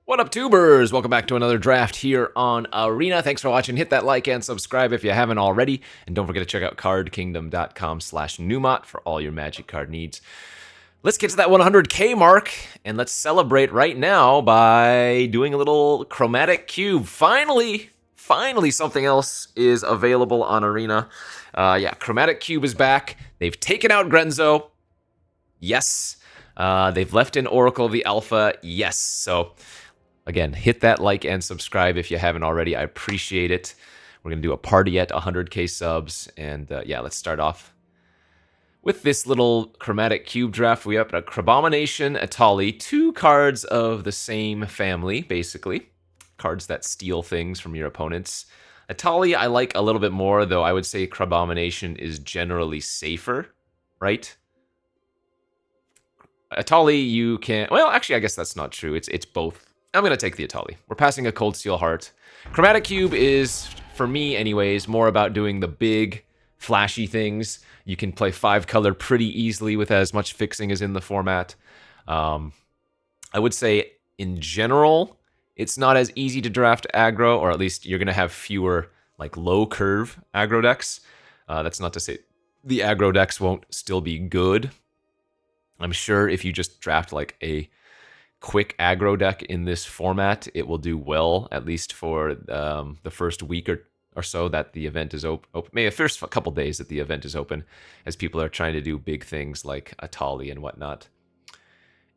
What up, tubers? Welcome back to another draft here on Arena. Thanks for watching. Hit that like and subscribe if you haven't already. And don't forget to check out cardkingdom.com/Numot for all your Magic card needs. Let's get to that 100K mark, and let's celebrate right now by doing a little Chromatic Cube. Finally something else is available on Arena. Yeah, Chromatic Cube is back. They've taken out Grenzo. Yes. They've left in Oracle of the Alpha. Yes. So again, hit that like and subscribe if you haven't already. I appreciate it. We're going to do a party at 100K subs. And yeah, let's start off with this little Chromatic Cube draft. We have a Crabomination, Atali, two cards of the same family, basically. Cards that steal things from your opponents. Atali I like a little bit more, though I would say Crabomination is generally safer, right? Atali, you can... Well, actually, I guess that's not true. It's both. I'm going to take the Atali. We're passing a Cold Steel Heart. Chromatic Cube is, for me anyways, more about doing the big, flashy things. You can play 5-color pretty easily with as much fixing as in the format. I would say, in general, it's not as easy to draft aggro, or at least you're going to have fewer like low-curve aggro decks. That's not to say the aggro decks won't still be good. I'm sure if you just draft like a quick aggro deck in this format, it will do well, at least for the first week or so that the event is open. Maybe the first couple days that the event is open, as people are trying to do big things like Atali and whatnot.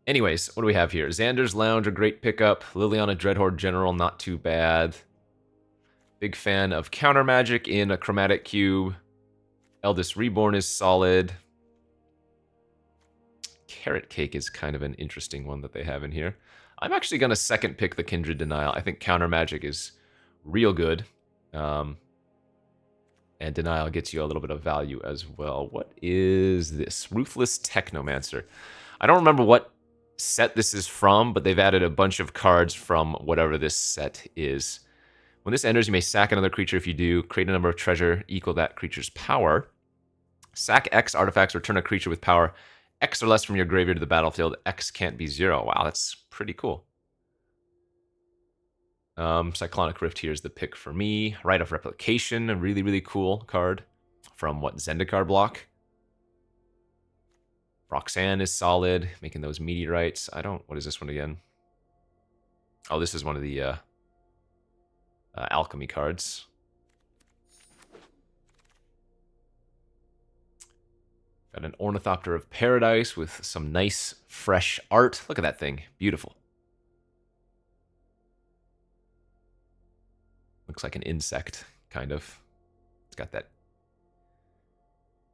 Anyways, what do we have here? Xander's Lounge, a great pickup. Liliana Dreadhorde General, not too bad. Big fan of Counter Magic in a Chromatic Cube. Eldest Reborn is solid. Carrot Cake is kind of an interesting one that they have in here. I'm actually going to second pick the Kindred Denial. I think Counter Magic is real good. And Denial gets you a little bit of value as well. What is this? Ruthless Technomancer. I don't remember what set this is from, but they've added a bunch of cards from whatever this set is. When this enters, you may sack another creature. If you do, create a number of treasure equal that creature's power. Sack X artifacts, return a creature with power X or less from your graveyard to the battlefield. X can't be 0. Wow, that's pretty cool. Cyclonic Rift here is the pick for me. Rite of Replication, a really, really cool card. From what, Zendikar block? Roxanne is solid, making those meteorites. What is this one again? Oh, this is one of the alchemy cards. Got an Ornithopter of Paradise with some nice, fresh art. Look at that thing. Beautiful. Looks like an insect, kind of. It's got that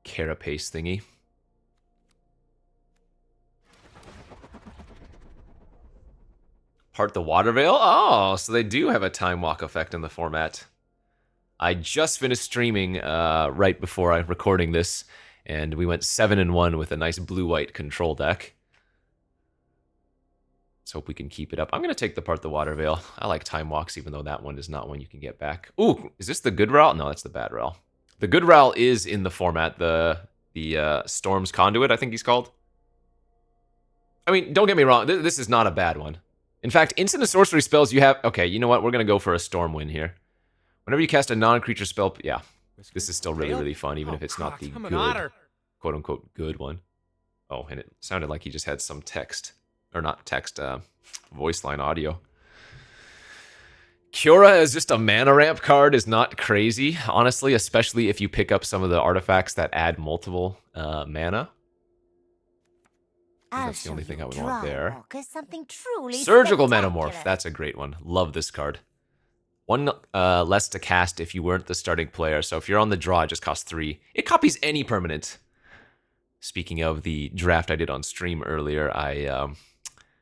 carapace thingy. Part the Water Veil? Oh, so they do have a Time Walk effect in the format. I just finished streaming right before I'm recording this, and we went 7-1 with a nice blue-white control deck. Let's hope we can keep it up. I'm going to take the Part the Water Veil. I like Time Walks, even though that one is not one you can get back. Ooh, is this the good Ral? No, that's the bad Ral. The good Ral is in the format. The Storm's Conduit, I think he's called. I mean, don't get me wrong. This is not a bad one. In fact, instant and sorcery spells you have... Okay, you know what? We're going to go for a Storm win here. Whenever you cast a non-creature spell... Yeah, this is still really, really fun, even if it's not the good, quote-unquote, good one. Oh, and it sounded like he just had some text. Or not text, voice line audio. Cura as just a mana ramp card is not crazy, honestly, especially if you pick up some of the artifacts that add multiple mana. That's the only thing I would want there. Surgical Metamorph, that's a great one. Love this card. One less to cast if you weren't the starting player, so if you're on the draw, it just costs 3. It copies any permanent. Speaking of the draft I did on stream earlier, I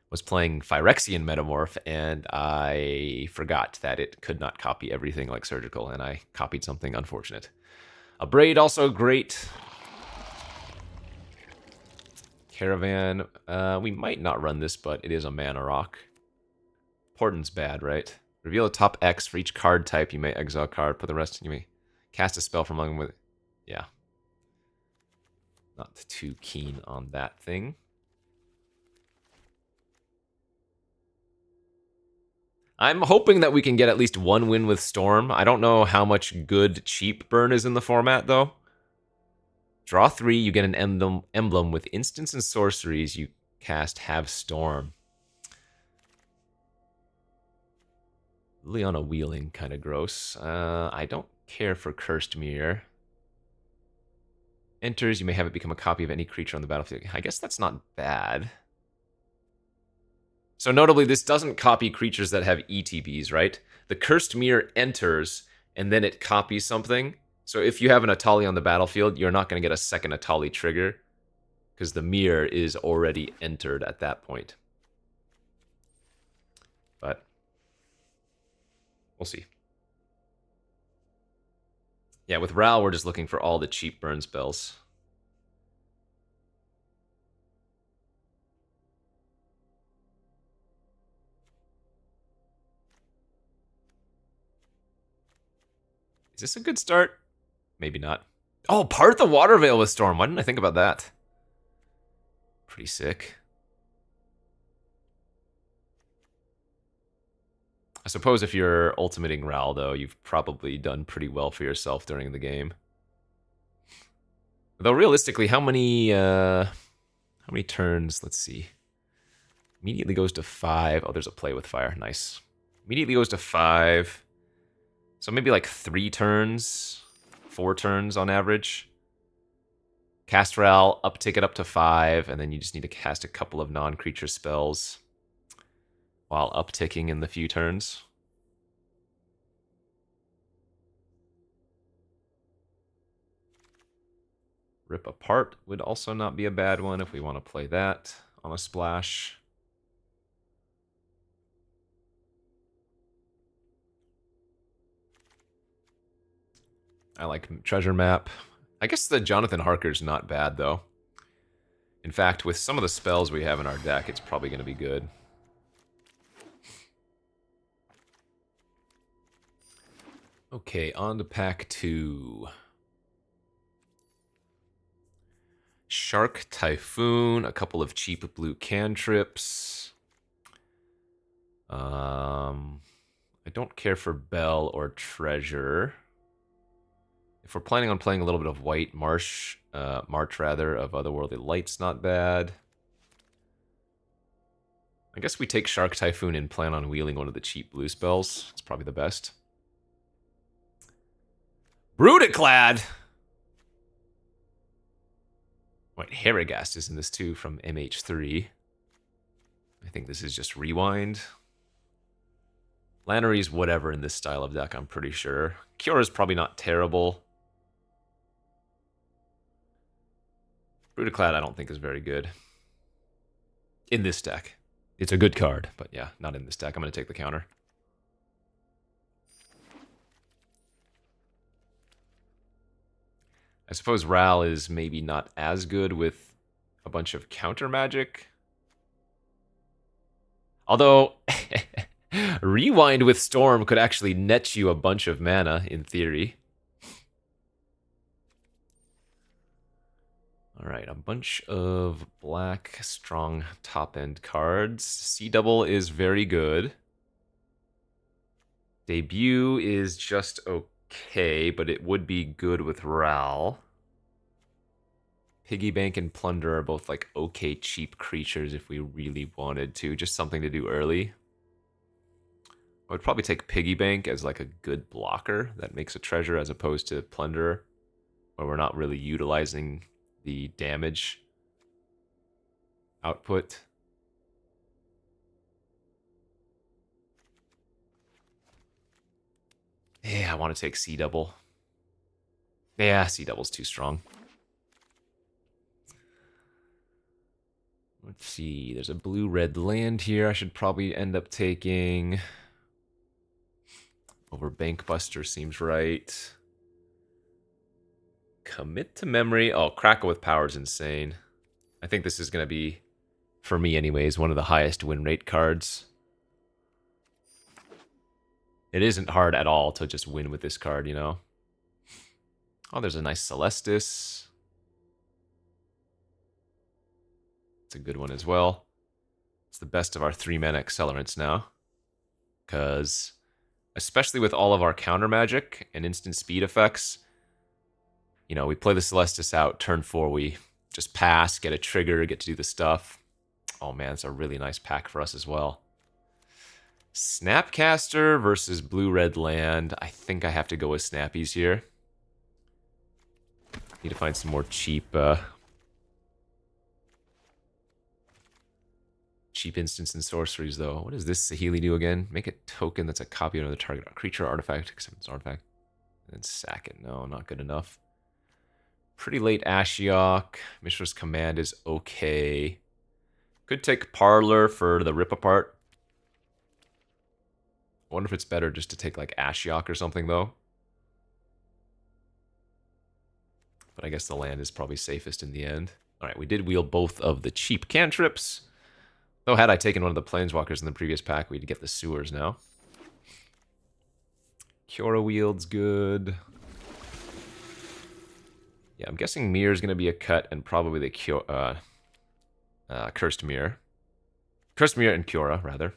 was playing Phyrexian Metamorph, and I forgot that it could not copy everything like Surgical, and I copied something unfortunate. A Braid, also great. Caravan, we might not run this, but it is a mana rock. Portent's bad, right? Reveal a top X for each card type. You may exile a card, put the rest, you may cast a spell from among with... Yeah. Not too keen on that thing. I'm hoping that we can get at least one win with Storm. I don't know how much good cheap burn is in the format, though. Draw 3, you get an emblem with instants and sorceries you cast have Storm. Liana Wheeling, kind of gross. I don't care for Cursed Mirror. Enters, you may have it become a copy of any creature on the battlefield. I guess that's not bad. So notably, this doesn't copy creatures that have ETBs, right? The Cursed Mirror enters, and then it copies something. So if you have an Atali on the battlefield, you're not going to get a second Atali trigger, because the mirror is already entered at that point. But we'll see. Yeah, with Ral, we're just looking for all the cheap burn spells. Is this a good start? Maybe not. Oh, part the Water Veil with Storm. Why didn't I think about that? Pretty sick. I suppose if you're ultimating Ral, though, you've probably done pretty well for yourself during the game. Though realistically, how many turns? Let's see. Immediately goes to 5. Oh, there's a play with fire. Nice. Immediately goes to 5. So maybe like 3 turns, 4 turns on average. Cast Ral, uptick it up to 5, and then you just need to cast a couple of non-creature spells while upticking in the few turns. Rip Apart would also not be a bad one if we want to play that on a splash. I like Treasure Map. I guess the Jonathan Harker's not bad, though. In fact, with some of the spells we have in our deck, it's probably going to be good. Okay, on to pack 2. Shark Typhoon, a couple of cheap blue cantrips. I don't care for Bell or Treasure. If we're planning on playing a little bit of white, March rather, of Otherworldly Light's not bad. I guess we take Shark Typhoon and plan on wheeling one of the cheap blue spells. It's probably the best. Brutaclad! Wait, Harrogast is in this too from MH3. I think this is just Rewind. Lannery's whatever in this style of deck, I'm pretty sure. Cura's probably not terrible. Brutaclad I don't think is very good. In this deck. It's a good card, but yeah, not in this deck. I'm going to take the counter. I suppose Ral is maybe not as good with a bunch of counter magic. Although, Rewind with Storm could actually net you a bunch of mana, in theory. Alright, a bunch of black, strong top-end cards. C-Double is very good. Debut is just okay, but it would be good with Ral. Piggy Bank and Plunder are both like okay cheap creatures if we really wanted to. Just something to do early. I would probably take Piggy Bank as like a good blocker that makes a treasure as opposed to Plunder, where we're not really utilizing the damage output. Yeah, I want to take C-Double. Yeah, C-Double's too strong. Let's see, there's a blue-red land here I should probably end up taking. Over Bankbuster seems right. Commit to Memory. Oh, Crackle with Power is insane. I think this is going to be, for me anyways, one of the highest win rate cards. It isn't hard at all to just win with this card, you know? Oh, there's a nice Celestis. It's a good one as well. It's the best of our 3-mana accelerants now. because especially with all of our counter magic and instant speed effects, you know, we play the Celestis out, turn 4 we just pass, get a trigger, get to do the stuff. Oh man, it's a really nice pack for us as well. Snapcaster versus Blue-Red Land. I think I have to go with Snappies here. Need to find some more cheap instants and sorceries, though. What does this Sahili do again? Make a token that's a copy of another target creature or artifact, except it's artifact. And then sack it. No, not good enough. Pretty late Ashiok. Mishra's Command is okay. Could take Parlor for the Rip Apart. I wonder if it's better just to take like Ashiok or something, though. But I guess the land is probably safest in the end. Alright, we did wheel both of the cheap cantrips. Though had I taken one of the Planeswalkers in the previous pack, we'd get the sewers now. Kiora Wield's good. Yeah, I'm guessing Mirror is going to be a cut, and probably the Cursed Mirror. Cursed Mirror and Kiora, rather.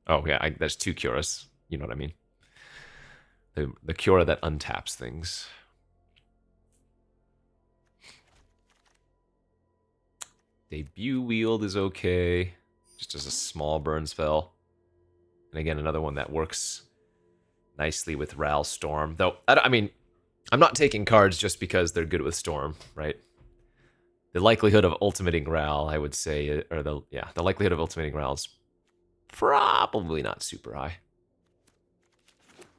Oh, yeah, there's 2 Kioras. You know what I mean. The Kiora that untaps things. Debut Wield is okay. Just as a small burn spell. And again, another one that works nicely with Ral Storm. Though, I mean, I'm not taking cards just because they're good with Storm, right? The likelihood of ultimating Ral, I would say, or the likelihood of ultimating Ral is probably not super high.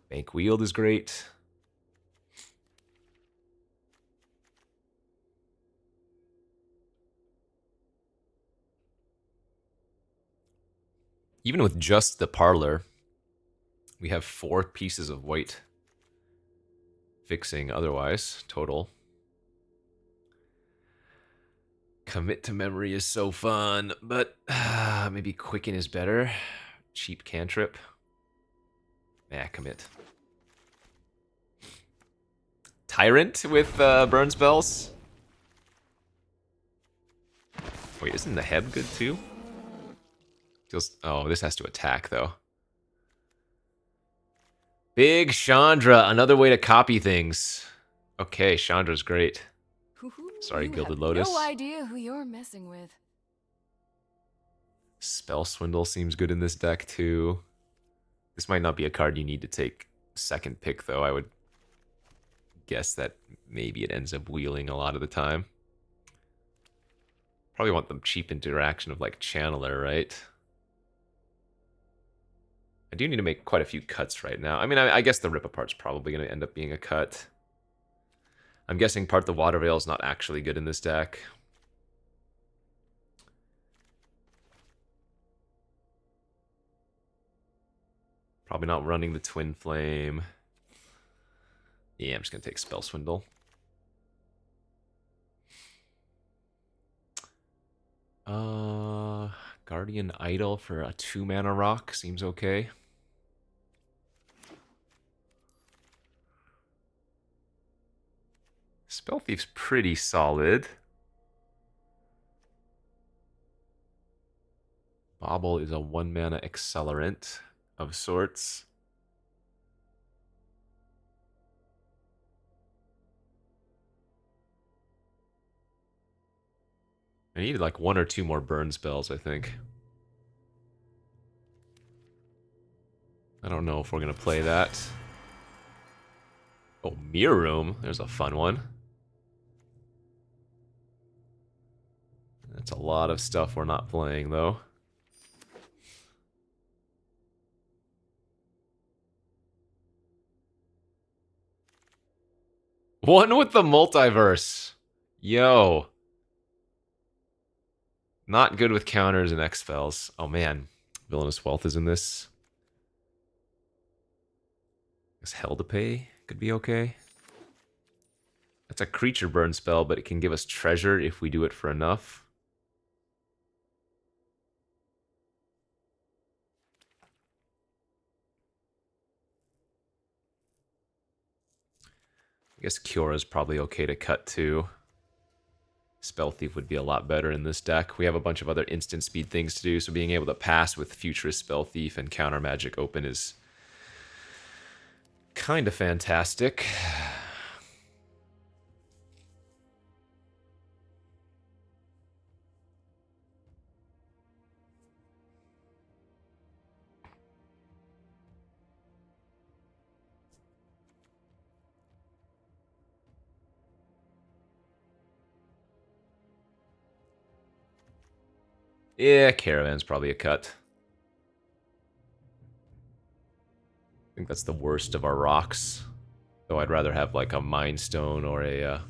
Bank Wield is great. Even with just the Parlor, we have 4 pieces of white fixing otherwise, total. Commit to Memory is so fun, but maybe Quicken is better. Cheap cantrip. Nah, commit. Tyrant with burn spells. Wait, isn't the Heb good too? Oh, this has to attack, though. Big Chandra, another way to copy things. Okay, Chandra's great. Sorry, Gilded Lotus. No idea who you're messing with. Spell Swindle seems good in this deck, too. This might not be a card you need to take second pick, though. I would guess that maybe it ends up wheeling a lot of the time. Probably want the cheap interaction of, like, Channeler, right? I do need to make quite a few cuts right now. I mean, I guess the Rip Apart's probably going to end up being a cut. I'm guessing Part the Water Veil is not actually good in this deck. Probably not running the Twin Flame. Yeah, I'm just going to take Spell Swindle. Guardian Idol for a 2-mana rock seems okay. Spell Thief's pretty solid. Bobble is a 1-mana accelerant of sorts. I need like 1 or 2 more burn spells, I think. I don't know if we're going to play that. Oh, Mirror Room. There's a fun one. That's a lot of stuff we're not playing, though. One with the multiverse. Yo. Not good with counters and X spells. Oh man. Villainous Wealth is in this. I guess Hell to Pay could be okay. That's a creature burn spell, but it can give us treasure if we do it for enough. I guess Kyora's probably okay to cut too. Spell Thief would be a lot better in this deck. We have a bunch of other instant speed things to do, so being able to pass with Futurist Spell Thief and Counter Magic open is kind of fantastic. Yeah, Caravan's probably a cut. I think that's the worst of our rocks. Though I'd rather have like a Mind Stone or a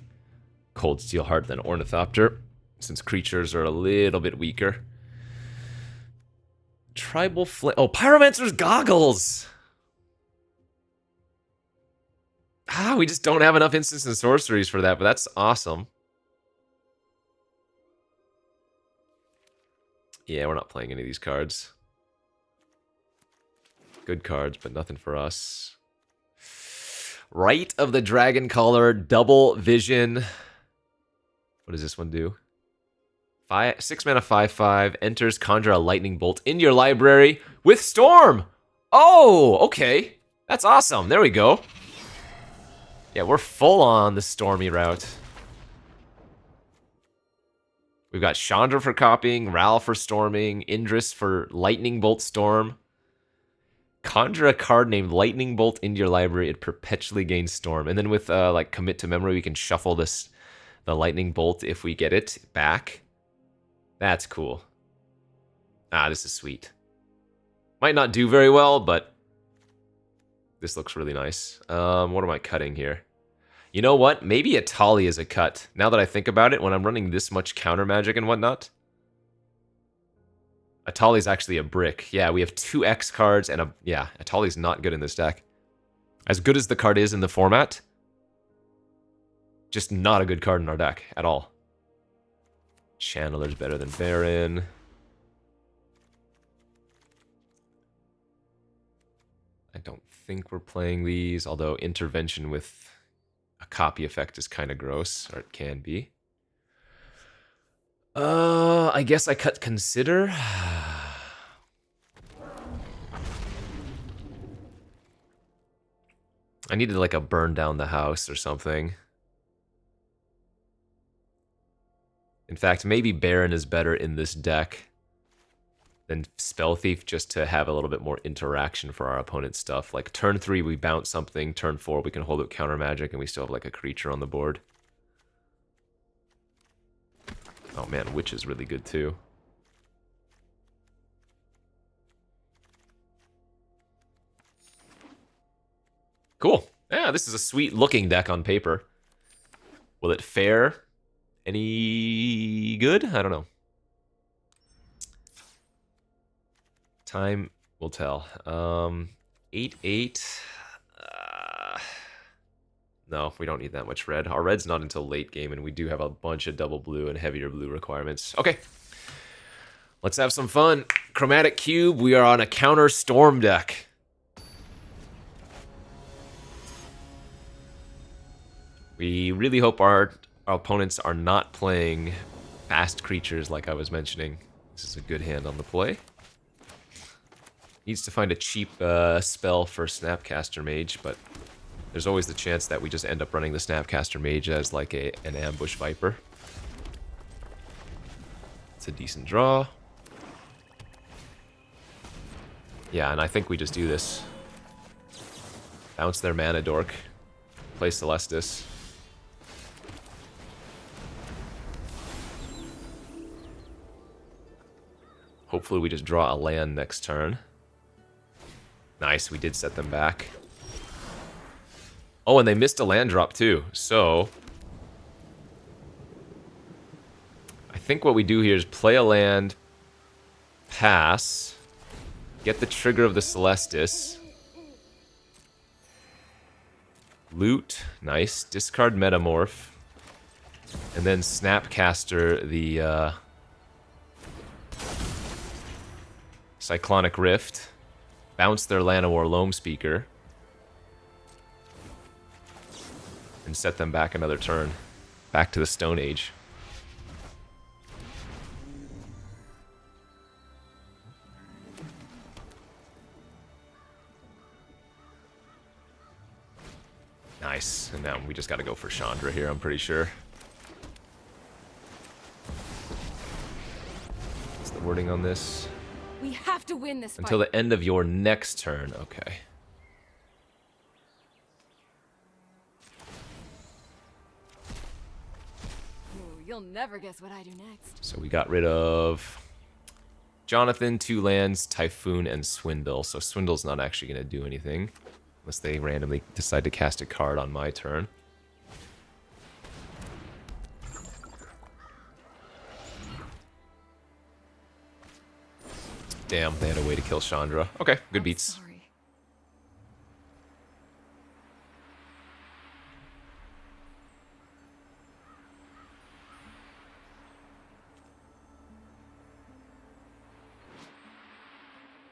Cold Steel Heart than Ornithopter, since creatures are a little bit weaker. Tribal Flame. Oh, Pyromancer's Goggles! Ah, we just don't have enough instants and sorceries for that, but that's awesome. Yeah, we're not playing any of these cards. Good cards, but nothing for us. Rite of the Dragon Caller, Double Vision. What does this one do? 6 mana, 5/5. Enters, conjure a lightning bolt in your library with Storm! Oh, okay. That's awesome. There we go. Yeah, we're full on the Stormy route. We've got Chandra for copying, Ral for storming, Indris for lightning bolt storm. Conjure a card named Lightning Bolt into your library. It perpetually gains storm. And then with like commit to memory, we can shuffle the lightning bolt if we get it back. That's cool. Ah, this is sweet. Might not do very well, but this looks really nice. What am I cutting here? You know what? Maybe Atali is a cut. Now that I think about it, when I'm running this much counter magic and whatnot, Atali's actually a brick. Yeah, we have 2 X cards and a... Yeah, Atali's not good in this deck. As good as the card is in the format, just not a good card in our deck at all. Channeler's better than Baron. I don't think we're playing these, although Intervention with a copy effect is kind of gross, or it can be. I guess I cut Consider. I needed like a burn down the house or something. In fact, maybe Baron is better in this deck than Spell Thief, just to have a little bit more interaction for our opponent's stuff. Like turn 3 we bounce something, turn 4 we can hold out counter magic and we still have like a creature on the board. Oh man, Witch is really good too. Cool. Yeah, this is a sweet looking deck on paper. Will it fare any good? I don't know. Time will tell. 8/8. No, we don't need that much red. Our red's not until late game, and we do have a bunch of double blue and heavier blue requirements. Okay. Let's have some fun. Chromatic Cube, we are on a counter storm deck. We really hope our opponents are not playing fast creatures like I was mentioning. This is a good hand on the play. Needs to find a cheap spell for Snapcaster Mage, but there's always the chance that we just end up running the Snapcaster Mage as like an Ambush Viper. It's a decent draw. Yeah, and I think we just do this. Bounce their Mana Dork. Play Celestis. Hopefully we just draw a land next turn. Nice, we did set them back. Oh, and they missed a land drop too, so... I think what we do here is play a land, pass, get the trigger of the Celestis, loot, nice, discard Metamorph, and then Snapcaster the Cyclonic Rift, bounce their Llanowar Loam Speaker, and set them back another turn. Back to the Stone Age. Nice. And now we just got to go for Chandra here, I'm pretty sure. What's the wording on this? We have to win this Until fight. the end of your next turn. Okay. Ooh, you'll never guess what I do next. So we got rid of Jonathan, 2 lands, Typhoon, and Swindle. So Swindle's not actually going to do anything. Unless they randomly decide to cast a card on my turn. Damn, they had a way to kill Chandra. Okay, good beats. Sorry.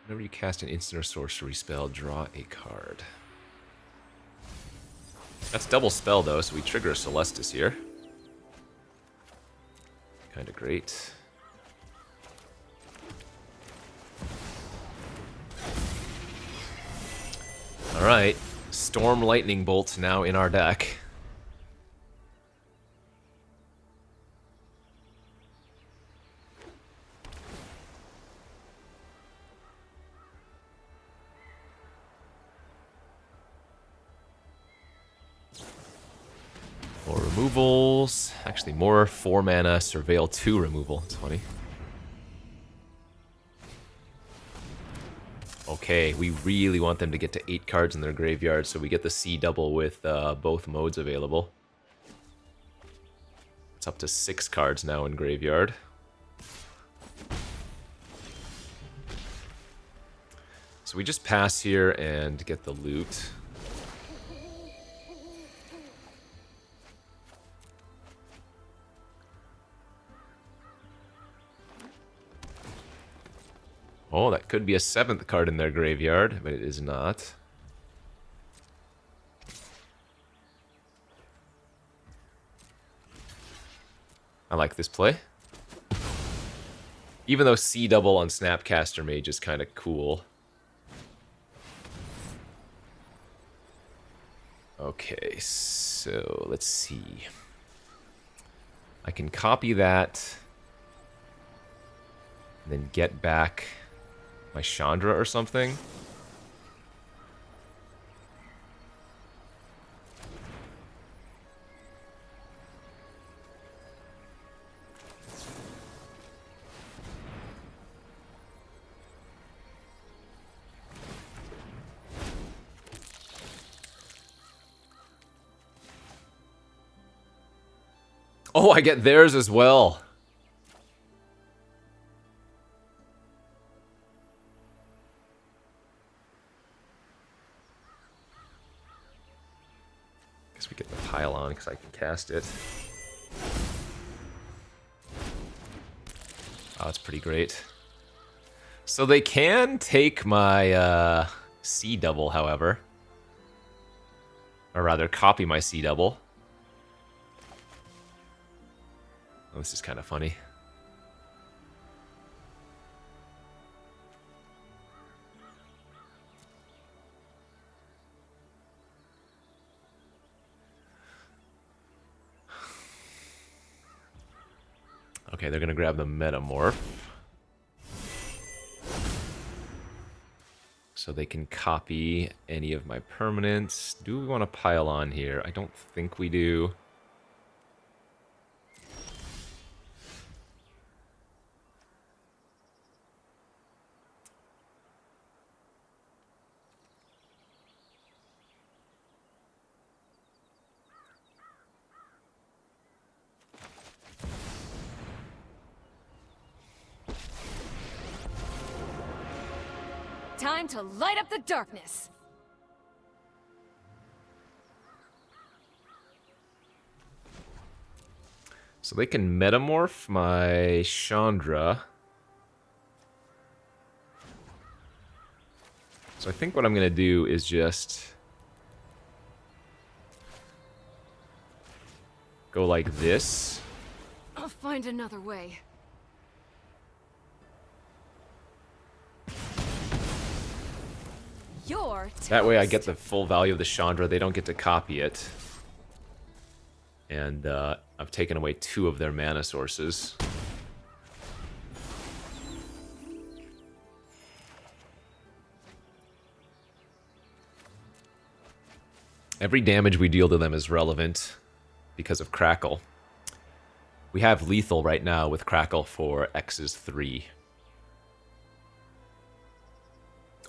Whenever you cast an instant or sorcery spell, draw a card. That's double spell, though, so we trigger Celestis here. Kind of great. Alright, Storm Lightning Bolt now in our deck. More removals. Actually, more 4-mana Surveil 2 removal. It's funny. Okay, we really want them to get to 8 cards in their graveyard, so we get the C double with both modes available. It's up to 6 cards now in graveyard. So we just pass here and get the loot. Oh, that could be a 7th card in their graveyard, but it is not. I like this play. Even though C double on Snapcaster Mage is kind of cool. Okay, so let's see. I can copy that. And then get back my Chandra or something. Oh, I get theirs as well. Guess we get the pile on because I can cast it. Oh, that's pretty great. So they can take my C double, however. Or rather, copy my C double. Oh, this is kind of funny. Okay, they're gonna grab the Metamorph. So they can copy any of my permanents. Do we want to pile on here? I don't think we do. Time to light up the darkness. So they can Metamorph my Chandra. So I think what I'm going to do is just go like this. I'll find another way. You're That way I toast. get the full value of the Chandra. They don't get to copy it. And I've taken away 2 of their mana sources. Every damage we deal to them is relevant because of Crackle. We have lethal right now with Crackle for X's 3.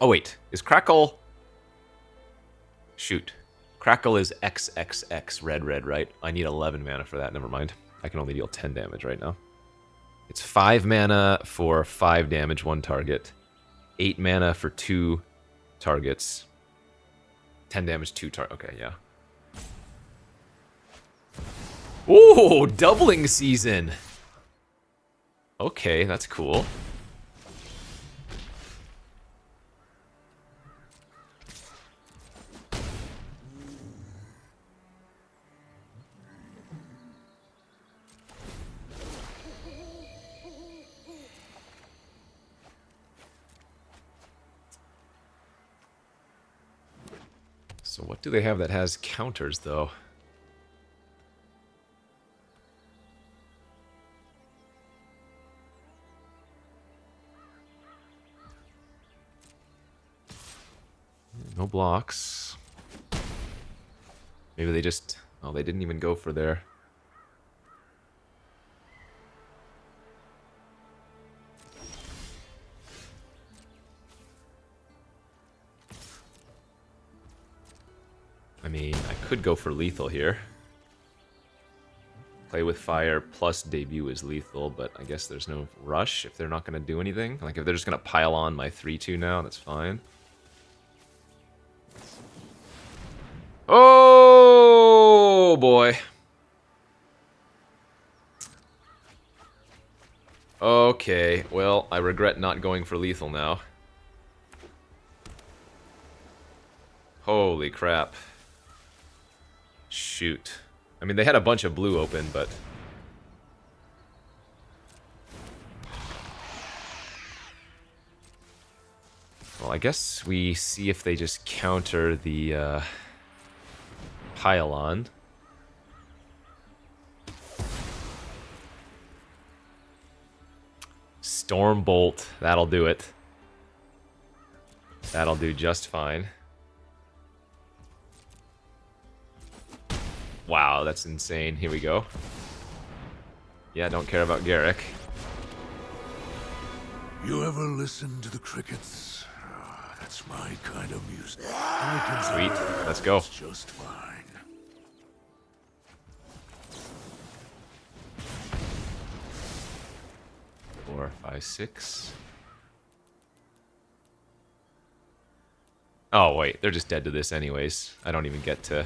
Oh wait, is Crackle... Shoot. Crackle is XXX red, right? I need 11 mana for that, never mind. I can only deal 10 damage right now. It's 5 mana for 5 damage, 1 target. 8 mana for 2 targets. 10 damage, 2 target. Okay, yeah. Ooh, doubling season! Okay, that's cool. So what do they have that has counters, though? No blocks. Maybe they just... Oh, they didn't even go for their... I mean, I could go for lethal here. Play with fire plus debut is lethal, but I guess there's no rush if they're not going to do anything. Like, if they're just going to pile on my 3-2 now, that's fine. Oh, boy. Okay, well, I regret not going for lethal now. Holy crap. Shoot. I mean, they had a bunch of blue open, but... Well, I guess we see if they just counter the pile-on. Stormbolt, that'll do it. That'll do just fine. Wow, that's insane. Here we go. Yeah, don't care about Garrick. You ever listen to the crickets? Ah, that's my kind of music. I can Sweet, let's go. It's just fine. 4, 5, 6. Oh, wait, they're just dead to this anyways. I don't even get to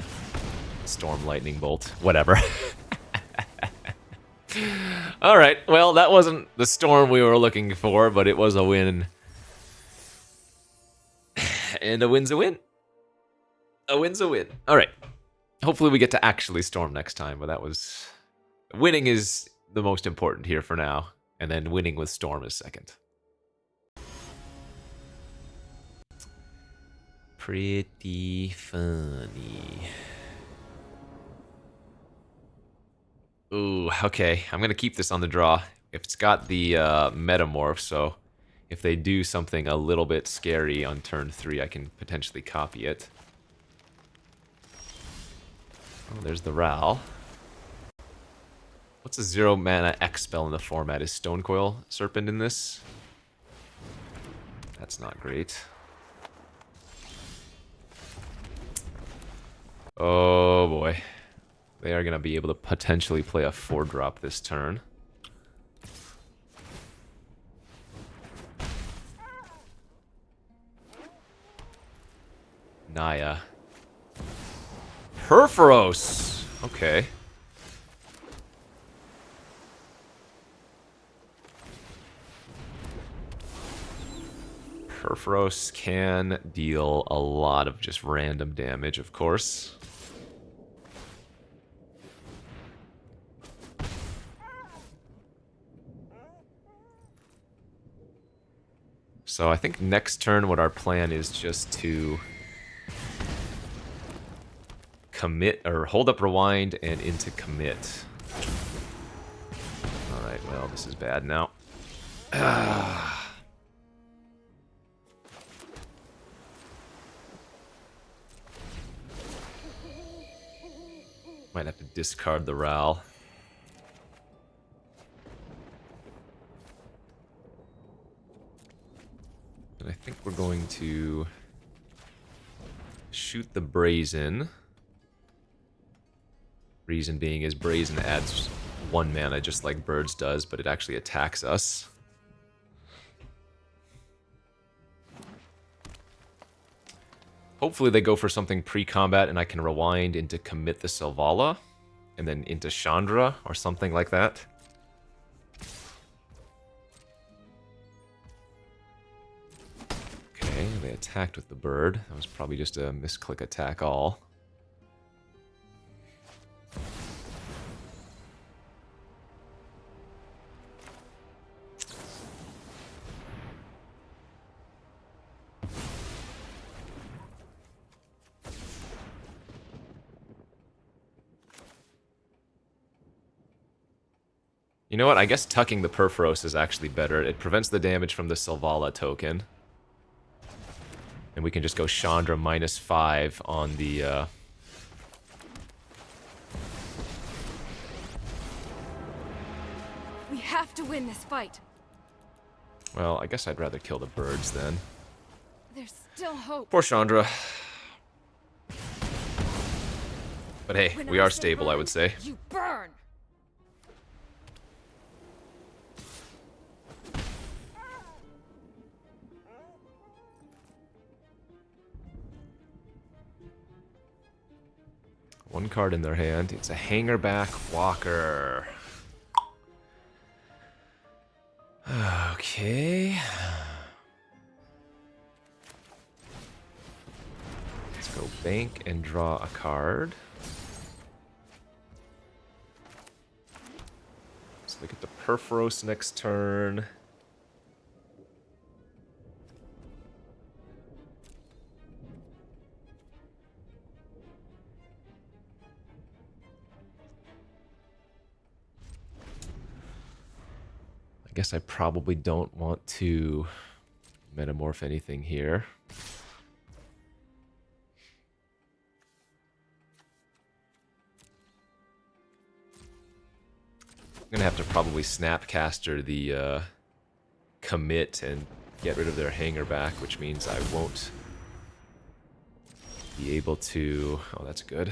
Storm Lightning Bolt. Whatever. Alright, well, that wasn't the storm we were looking for, but it was a win. And a win's a win. A win's a win. Alright. Hopefully we get to actually storm next time, but that was... Winning is the most important here for now, and then winning with storm is second. Pretty funny. Ooh, okay. I'm gonna keep this on the draw. If it's got the metamorph, so if they do something a little bit scary on turn 3, I can potentially copy it. Oh, there's the Ral. What's a 0 mana X spell in the format? Is Stonecoil Serpent in this? That's not great. Oh boy. They are going to be able to potentially play a 4-drop this turn. Naya. Perforos! Okay. Perforos can deal a lot of just random damage, of course. So I think next turn what our plan is just to commit, or hold up rewind and into commit. Alright, well, this is bad now. Might have to discard the Ral. And I think we're going to shoot the Brazen. Reason being is Brazen adds 1 mana just like Birds does, but it actually attacks us. Hopefully they go for something pre-combat and I can rewind into commit the Selvala, and then into Chandra, or something like that. Okay, they attacked with the bird. That was probably just a misclick attack all. You know what? I guess tucking the Perforos is actually better. It prevents the damage from the Selvala token. And we can just go Chandra -5 on the... We have to win this fight. Well, I guess I'd rather kill the birds then. There's still hope. Poor Chandra. But hey, When we I are say stable, I burn, would say. You burn. One card in their hand. It's a Hangerback Walker. Okay. Let's go bank and draw a card. So we get the Perforos next turn. I guess I probably don't want to metamorph anything here. I'm gonna have to probably Snapcaster the commit and get rid of their Hangerback, which means I won't be able to... Oh, that's good.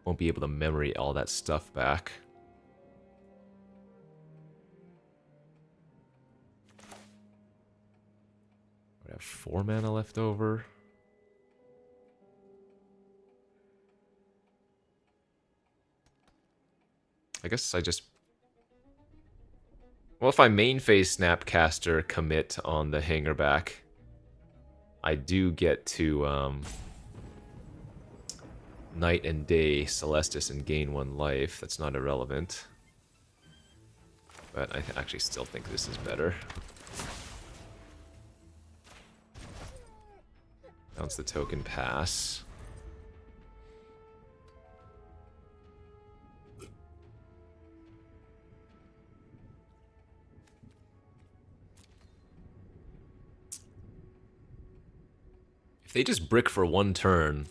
Won't be able to memory all that stuff back. I have 4 mana left over. I guess I just... Well, if I main phase Snapcaster commit on the Hangerback, I do get to Night and Day Celestis and gain 1 life. That's not irrelevant. But I actually still think this is better. Bounce the token, pass. If they just brick for 1 turn,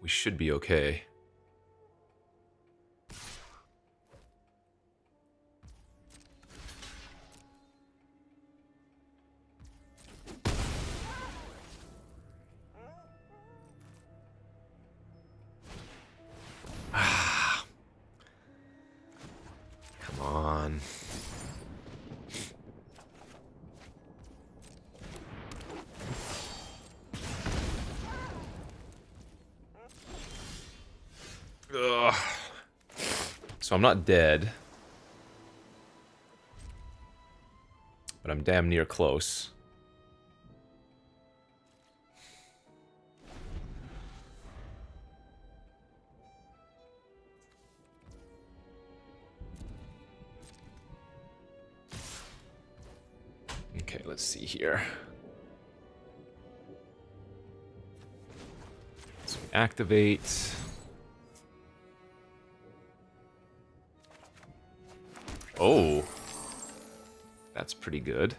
we should be okay. Come on. Ugh. So I'm not dead. But I'm damn near close. Okay, let's see here. So we activate. Oh, that's pretty good.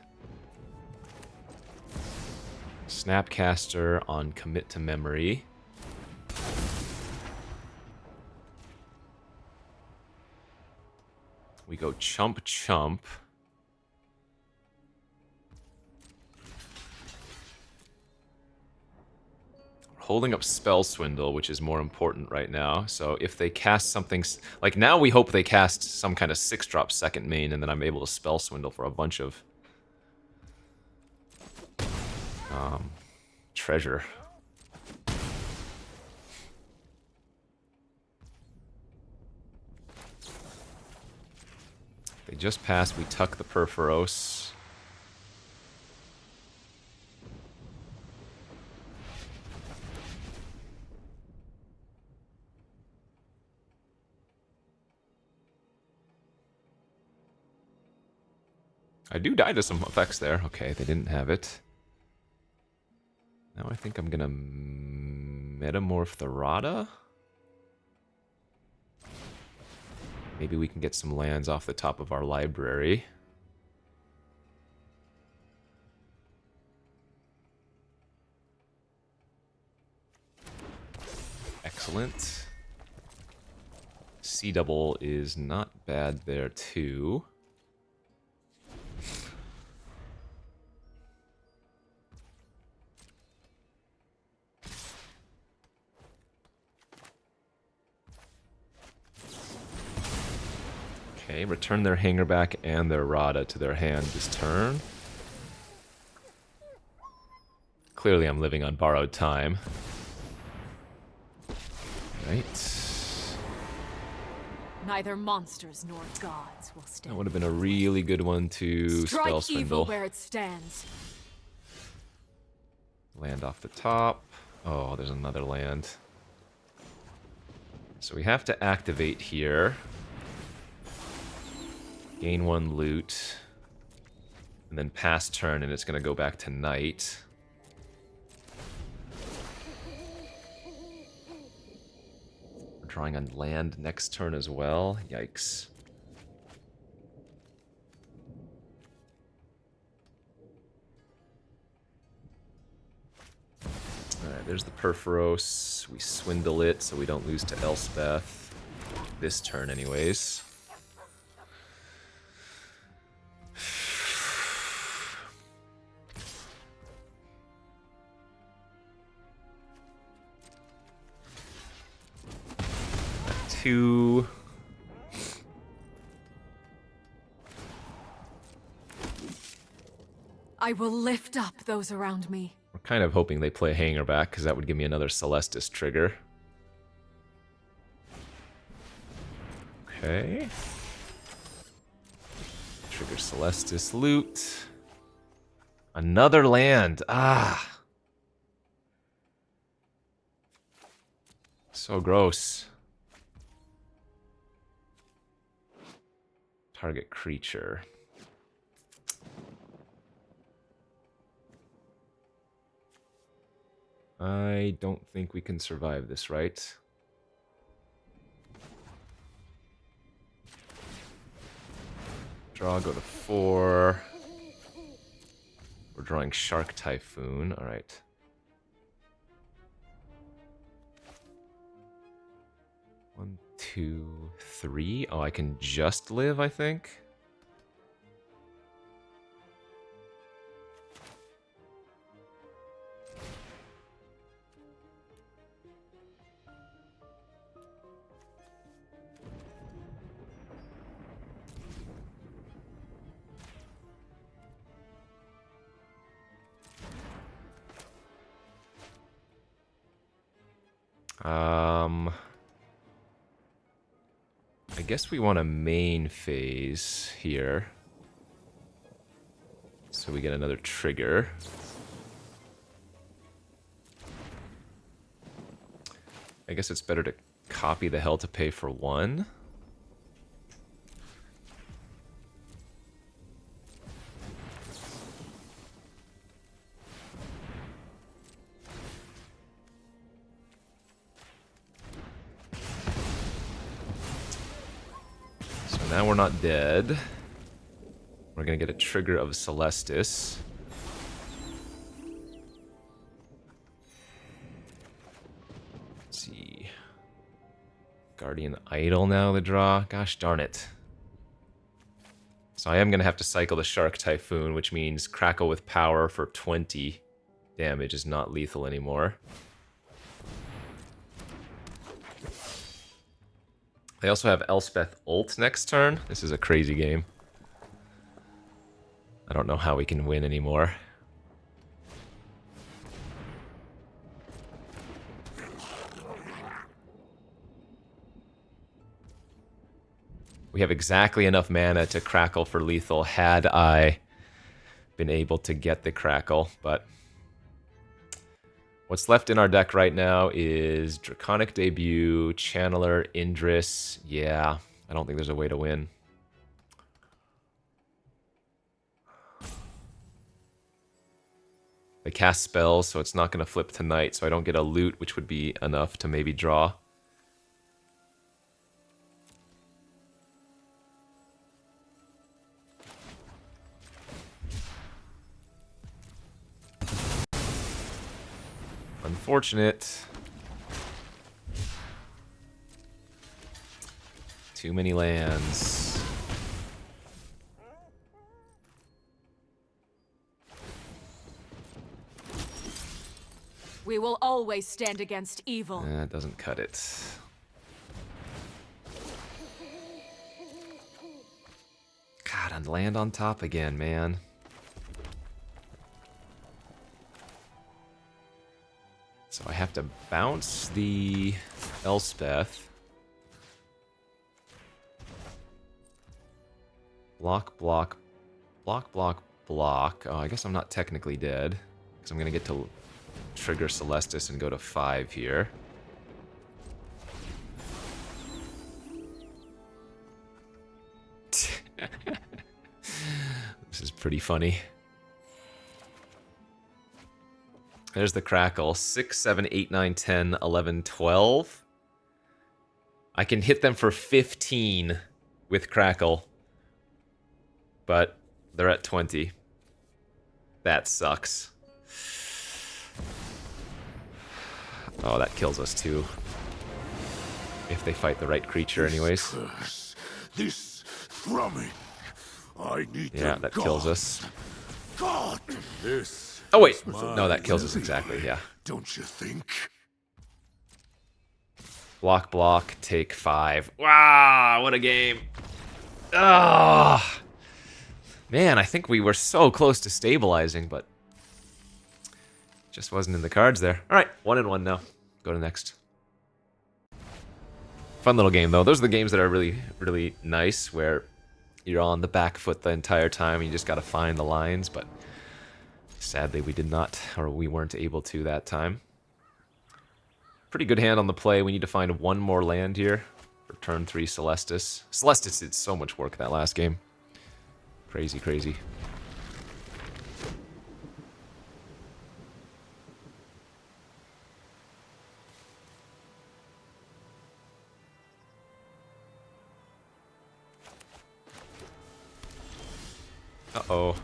Snapcaster on commit to memory. We go chump chump. We're holding up spell swindle, which is more important right now. So if they cast something like now, we hope they cast some kind of 6-drop second main, and then I'm able to spell swindle for a bunch of treasure. They just passed. We tuck the Perforos. I do die to some effects there. Okay, they didn't have it. Now I think I'm gonna metamorph the Rada. Maybe we can get some lands off the top of our library. Excellent. C double is not bad there too. Okay, return their Hangerback and their Rada to their hand this turn. Clearly I'm living on borrowed time. Right. Neither monsters nor gods will stand. That would have been a really good one to Strike spell evil swindle. where it stands. Land off the top. Oh, there's another land. So we have to activate here. Gain 1 loot. And then pass turn, and it's going to go back to night. We're drawing on land next turn as well. Yikes. Alright, there's the Perforos. We swindle it so we don't lose to Elspeth. This turn anyways. Two. I will lift up those around me. We're kind of hoping they play Hangerback, because that would give me another Celestis trigger. Okay. Trigger Celestis loot. Another land. Ah. So gross. Target creature. I don't think we can survive this, right? Draw, go to 4. We're drawing Shark Typhoon. All right. One, 2, 3. Oh, I can just live, I think. I guess we want a main phase here. So we get another trigger. I guess it's better to copy the Hell to Pay for 1. now we're not dead. We're gonna get a trigger of Celestis. Let's see. Guardian Idol now the draw. Gosh darn it. So I am gonna have to cycle the Shark Typhoon, which means Crackle with power for 20 damage is not lethal anymore. They also have Elspeth ult next turn. This is a crazy game. I don't know how we can win anymore. We have exactly enough mana to Crackle for lethal had I been able to get the Crackle, but what's left in our deck right now is Draconic Debut, Channeler, Indris. Yeah, I don't think there's a way to win. They cast spells, so it's not going to flip tonight, so I don't get a loot, which would be enough to maybe draw. Unfortunate. Too many lands. We will always stand against evil. That doesn't cut it. God, I'd land on top again, man. So I have to bounce the Elspeth. Block, block, block, block, block. Oh, I guess I'm not technically dead, because I'm going to get to trigger Celestis and go to 5 here. This is pretty funny. There's the Crackle. 6, 7, 8, 9, 10, 11, 12. I can hit them for 15 with Crackle, but they're at 20. That sucks. Oh, that kills us too. If they fight the right creature anyways. Curse, this thrumming. I need Yeah, that kills us. God, this. Oh wait, no, that kills us exactly, yeah. Don't you think? Block, block, take 5. Wow, what a game. Ah, man, I think we were so close to stabilizing, but just wasn't in the cards there. All right, 1-1 now. Go to next. Fun little game, though. Those are the games that are really, really nice, where you're on the back foot the entire time and you just got to find the lines, but sadly we did not, or we weren't able to that time. Pretty good hand on the play. We need to find one more land here for turn 3 Celestis. Celestis did so much work that last game. Crazy, crazy. Uh-oh.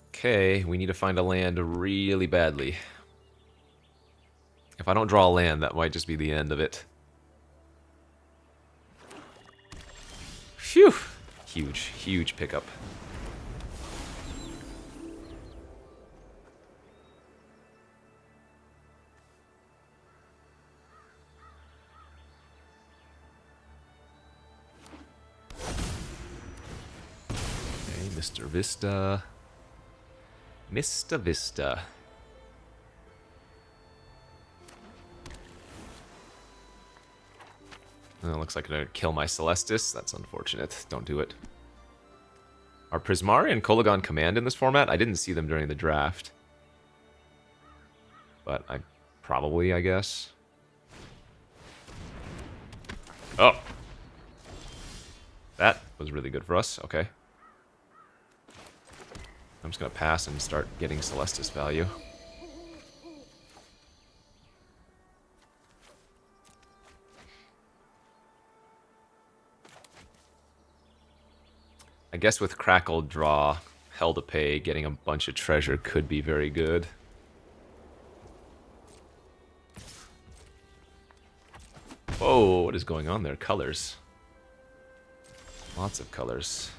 Okay, we need to find a land really badly. If I don't draw a land, that might just be the end of it. Phew! Huge, huge pickup. Okay, Mr. Vista. Mr. Vista. Oh, looks like I'm gonna kill my Celestis. That's unfortunate. Don't do it. Are Prismari and Kolagon command in this format? I didn't see them during the draft. But I probably, I guess. Oh! That was really good for us. Okay. I'm just gonna pass and start getting Celestis value. I guess with Crackle draw, Hell to Pay, getting a bunch of treasure could be very good. Whoa, what is going on there? Colors. Lots of colors.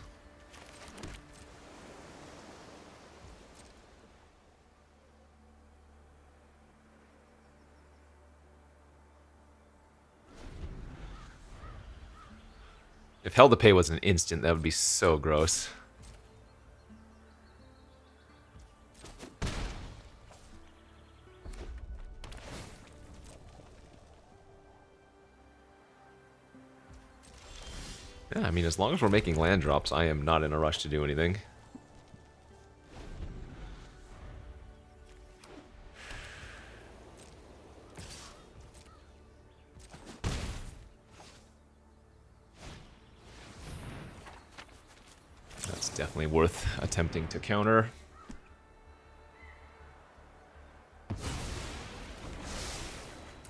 If Hell to Pay was an instant, that would be so gross. Yeah, I mean, as long as we're making land drops, I am not in a rush to do anything. That's definitely worth attempting to counter.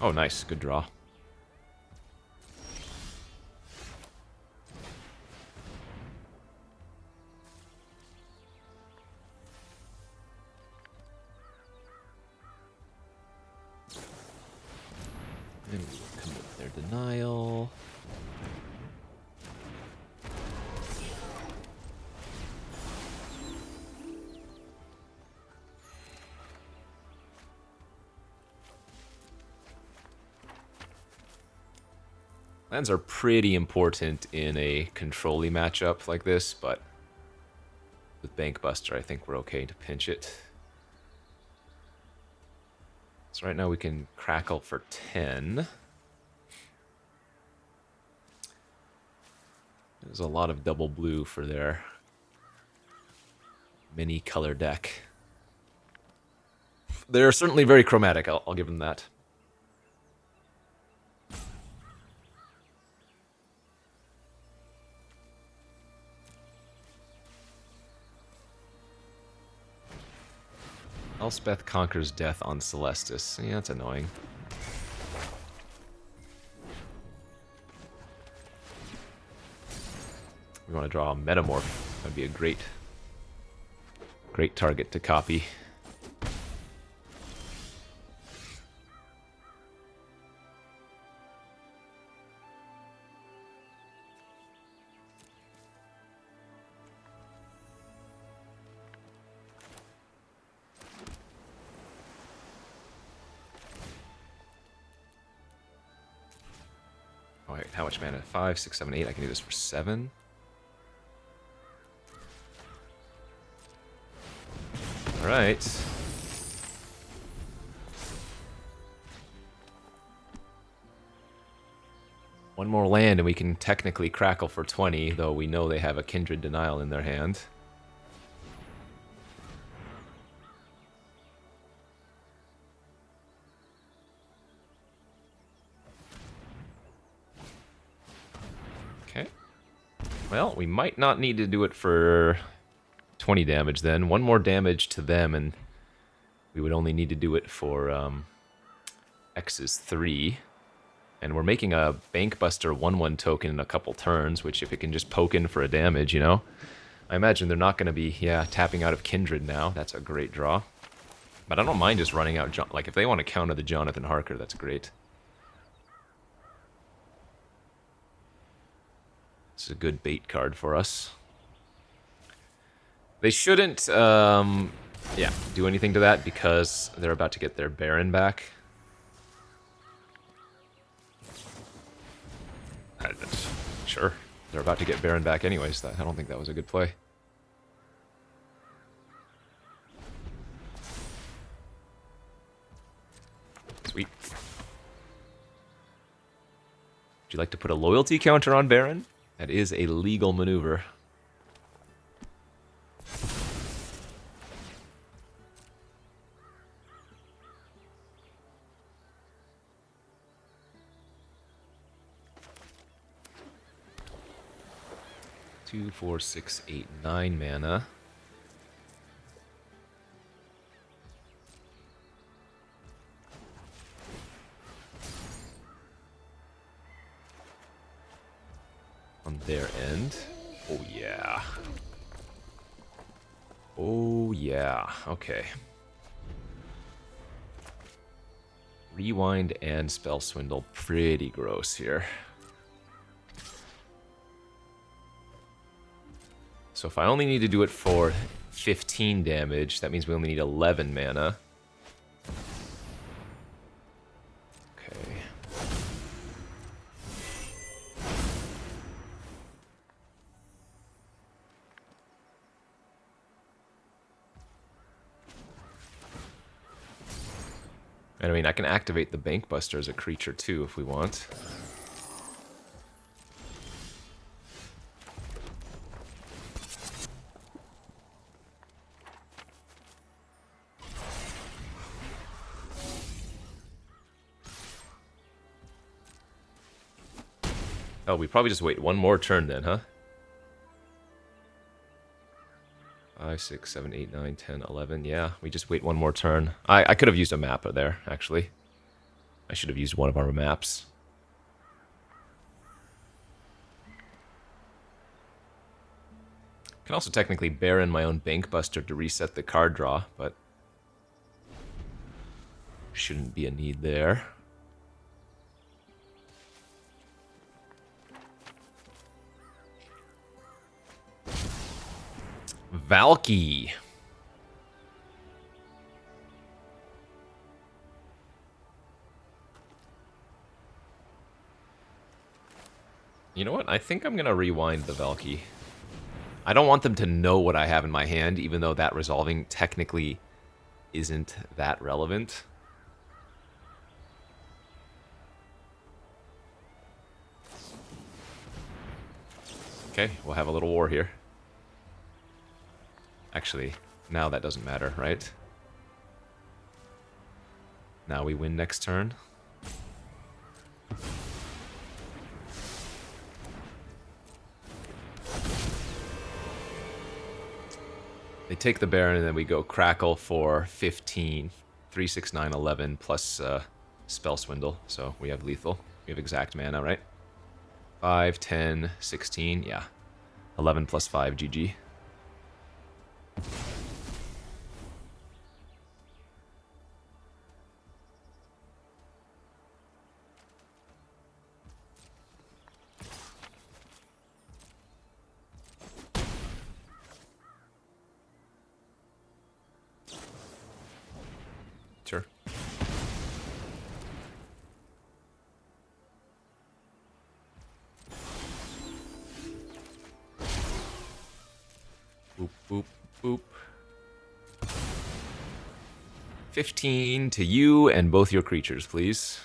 Oh, nice. Good draw. And we will come with their denial. Lands are pretty important in a control-y matchup like this, but with Bankbuster, I think we're okay to pinch it. So right now we can Crackle for 10. There's a lot of double blue for their mini color deck. They're certainly very chromatic, I'll give them that. Elspeth conquers death on Celestis. Yeah, that's annoying. We want to draw a Metamorph. That'd be a great target to copy. Oh, wait, how much mana? 5, 6, 7, 8. I can do this for 7. Alright. One more land and we can technically Crackle for 20, though we know they have a Kindred Denial in their hand. Okay. Well, we might not need to do it for 20 damage then. One more damage to them, and we would only need to do it for X's 3. And we're making a Bankbuster 1/1 token in a couple turns, which if it can just poke in for a damage, you know. I imagine they're not going to be, tapping out of Kindred now. That's a great draw. But I don't mind just running out, like if they want to counter the Jonathan Harker, that's great. This is a good bait card for us. They shouldn't, do anything to that because they're about to get their Baron back. Sure, they're about to get Baron back anyways. I don't think that was a good play. Sweet. Would you like to put a loyalty counter on Baron? That is a legal maneuver. Two, 4, 6, 8, 9 mana. On their end. Oh, yeah. Oh, yeah. Okay. Rewind and Spell Swindle. Pretty gross here. So if I only need to do it for 15 damage, that means we only need 11 mana. Okay. And I mean, I can activate the Bankbuster as a creature too if we want. Oh, we probably just wait one more turn then, huh? 5, 6, 7, 8, 9, 10, 11. Yeah, we just wait one more turn. I could have used a map there, actually. I should have used one of our maps. Can also technically bear in my own Bankbuster to reset the card draw, but shouldn't be a need there. Valky. You know what? I think I'm going to rewind the Valky. I don't want them to know what I have in my hand, even though that resolving technically isn't that relevant. Okay, we'll have a little war here. Actually, now that doesn't matter, right? Now we win next turn. They take the Baron, and then we go Crackle for 15. 3, 6, 9, 11, plus Spell Swindle. So we have lethal. We have exact mana, right? 5, 10, 16. Yeah. 11 plus 5, GG. Sure. Boop, boop, boop. 15 to you and both your creatures, please.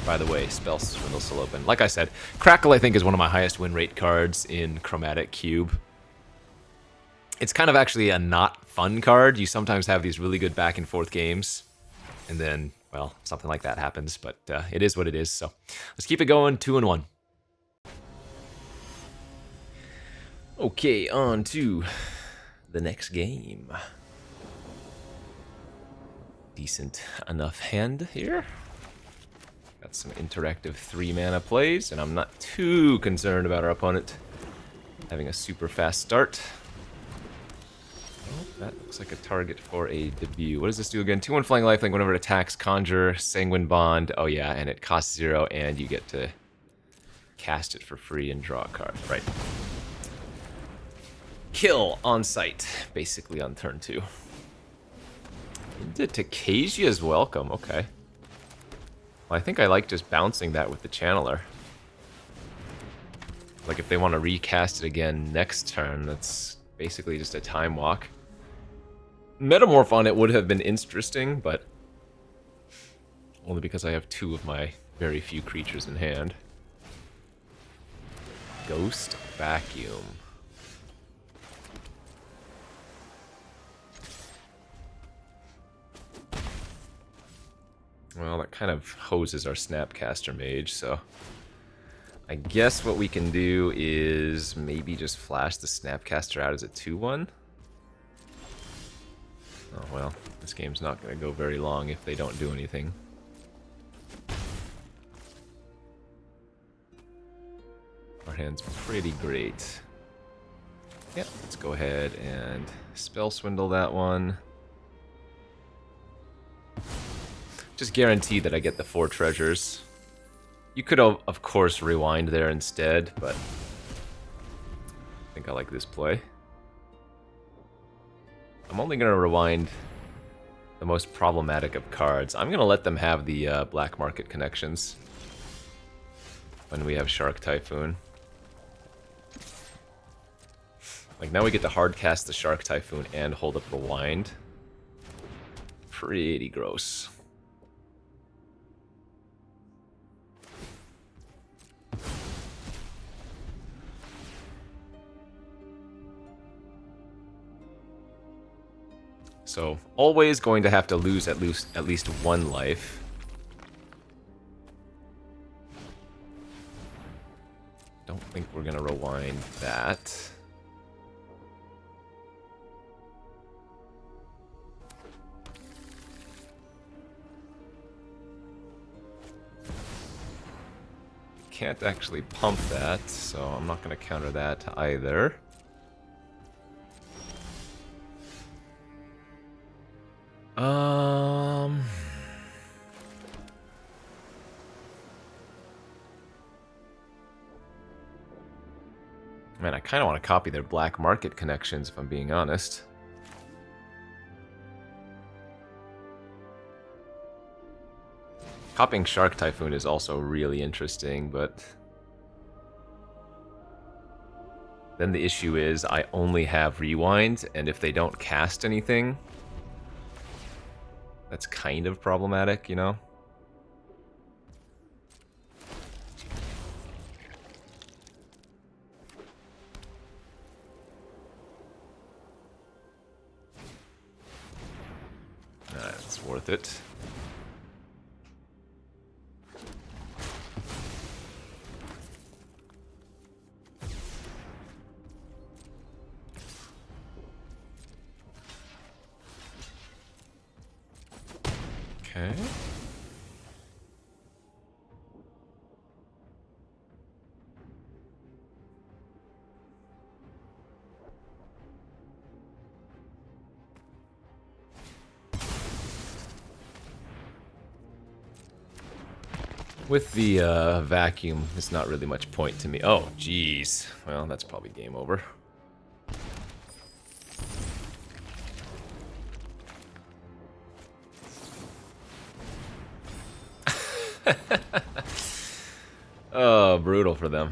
By the way, Spell Swindle still open. Like I said, Crackle I think is one of my highest win rate cards in Chromatic Cube. It's kind of actually a not fun card. You sometimes have these really good back and forth games, and then, well, something like that happens, but it is what it is, so let's keep it going, 2-1. Okay, on to the next game. Decent enough hand here. Got some interactive 3-mana plays, and I'm not too concerned about our opponent having a super fast start. Oh, that looks like a target for a debut. What does this do again? 2-1 flying lifelink whenever it attacks, conjure, sanguine bond. Oh yeah, and it costs 0, and you get to cast it for free and draw a card. Right. Kill on sight, basically on turn 2. The Takasia's welcome, okay. Well, I think I like just bouncing that with the Channeler. Like if they want to recast it again next turn, that's basically just a time walk. Metamorph on it would have been interesting, but only because I have 2 of my very few creatures in hand. Ghost Vacuum. Well, that kind of hoses our Snapcaster Mage, so I guess what we can do is maybe just flash the Snapcaster out as a 2-1. Oh well, this game's not going to go very long if they don't do anything. Our hand's pretty great. Yeah, let's go ahead and spell swindle that one. Just guarantee that I get the 4 treasures. You could, of course, rewind there instead, but I think I like this play. I'm only going to rewind the most problematic of cards. I'm going to let them have the black market connections when we have Shark Typhoon. Like, now we get to hard cast the Shark Typhoon and hold up Rewind. Pretty gross. So, always going to have to lose at least 1 life. Don't think we're gonna rewind that. Can't actually pump that, so I'm not gonna counter that either. Man, I kind of want to copy their black market connections, if I'm being honest. Copying Shark Typhoon is also really interesting, but then the issue is I only have Rewind, and if they don't cast anything, that's kind of problematic, you know? It's worth it. Okay. With the vacuum, it's not really much point to me. Oh, jeez. Well, that's probably game over. Oh, brutal for them.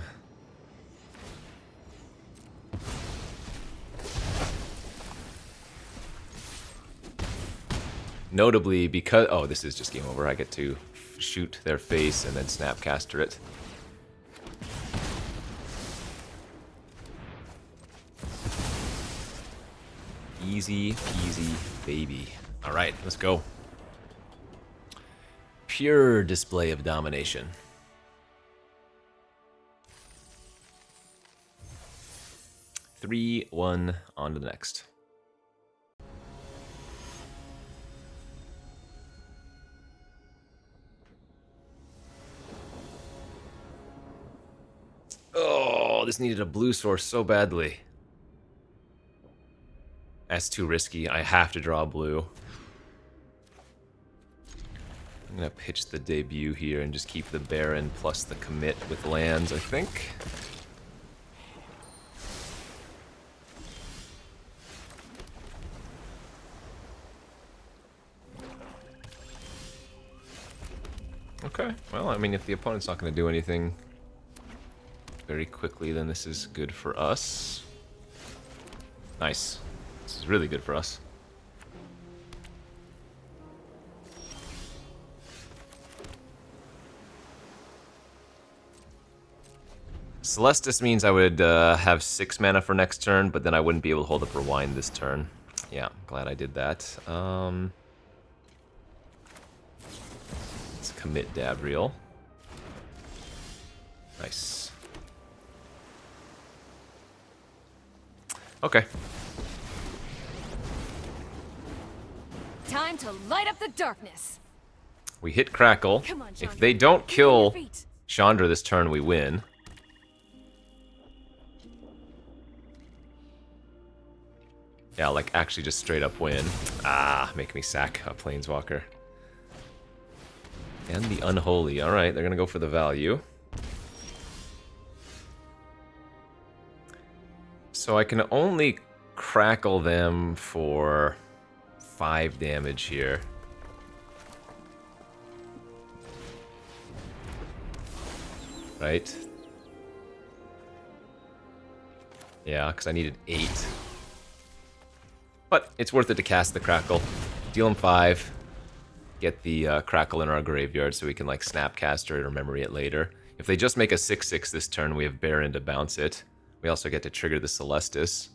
Notably, because... Oh, this is just game over. I get to shoot their face and then snapcaster it. Easy peasy, baby. Alright, let's go. Pure display of domination. Three, one, on to the next. Oh, this needed a blue source so badly. That's too risky. I have to draw blue. I'm gonna pitch the debut here and just keep the Baron plus the commit with lands, I think. Okay, well, I mean, if the opponent's not gonna do anything very quickly, then this is good for us. Nice. This is really good for us. Celestis means I would have 6 mana for next turn, but then I wouldn't be able to hold up Rewind this turn. Yeah, glad I did that. Let's commit Davriel. Nice. Okay. Time to light up the darkness. We hit Crackle. Come on, If Chandra. they don't Get on your kill feet. Chandra this turn, we win. Yeah, like actually just straight up win. Ah, make me sack a Planeswalker. And the Unholy. Alright, they're gonna go for the value. So I can only crackle them for 5 damage here. Right? Yeah, because I needed 8. But it's worth it to cast the Crackle. Deal him 5. Get the Crackle in our graveyard so we can like Snapcaster it or memory it later. If they just make a 6/6 this turn, we have Baron to bounce it. We also get to trigger the Celestis.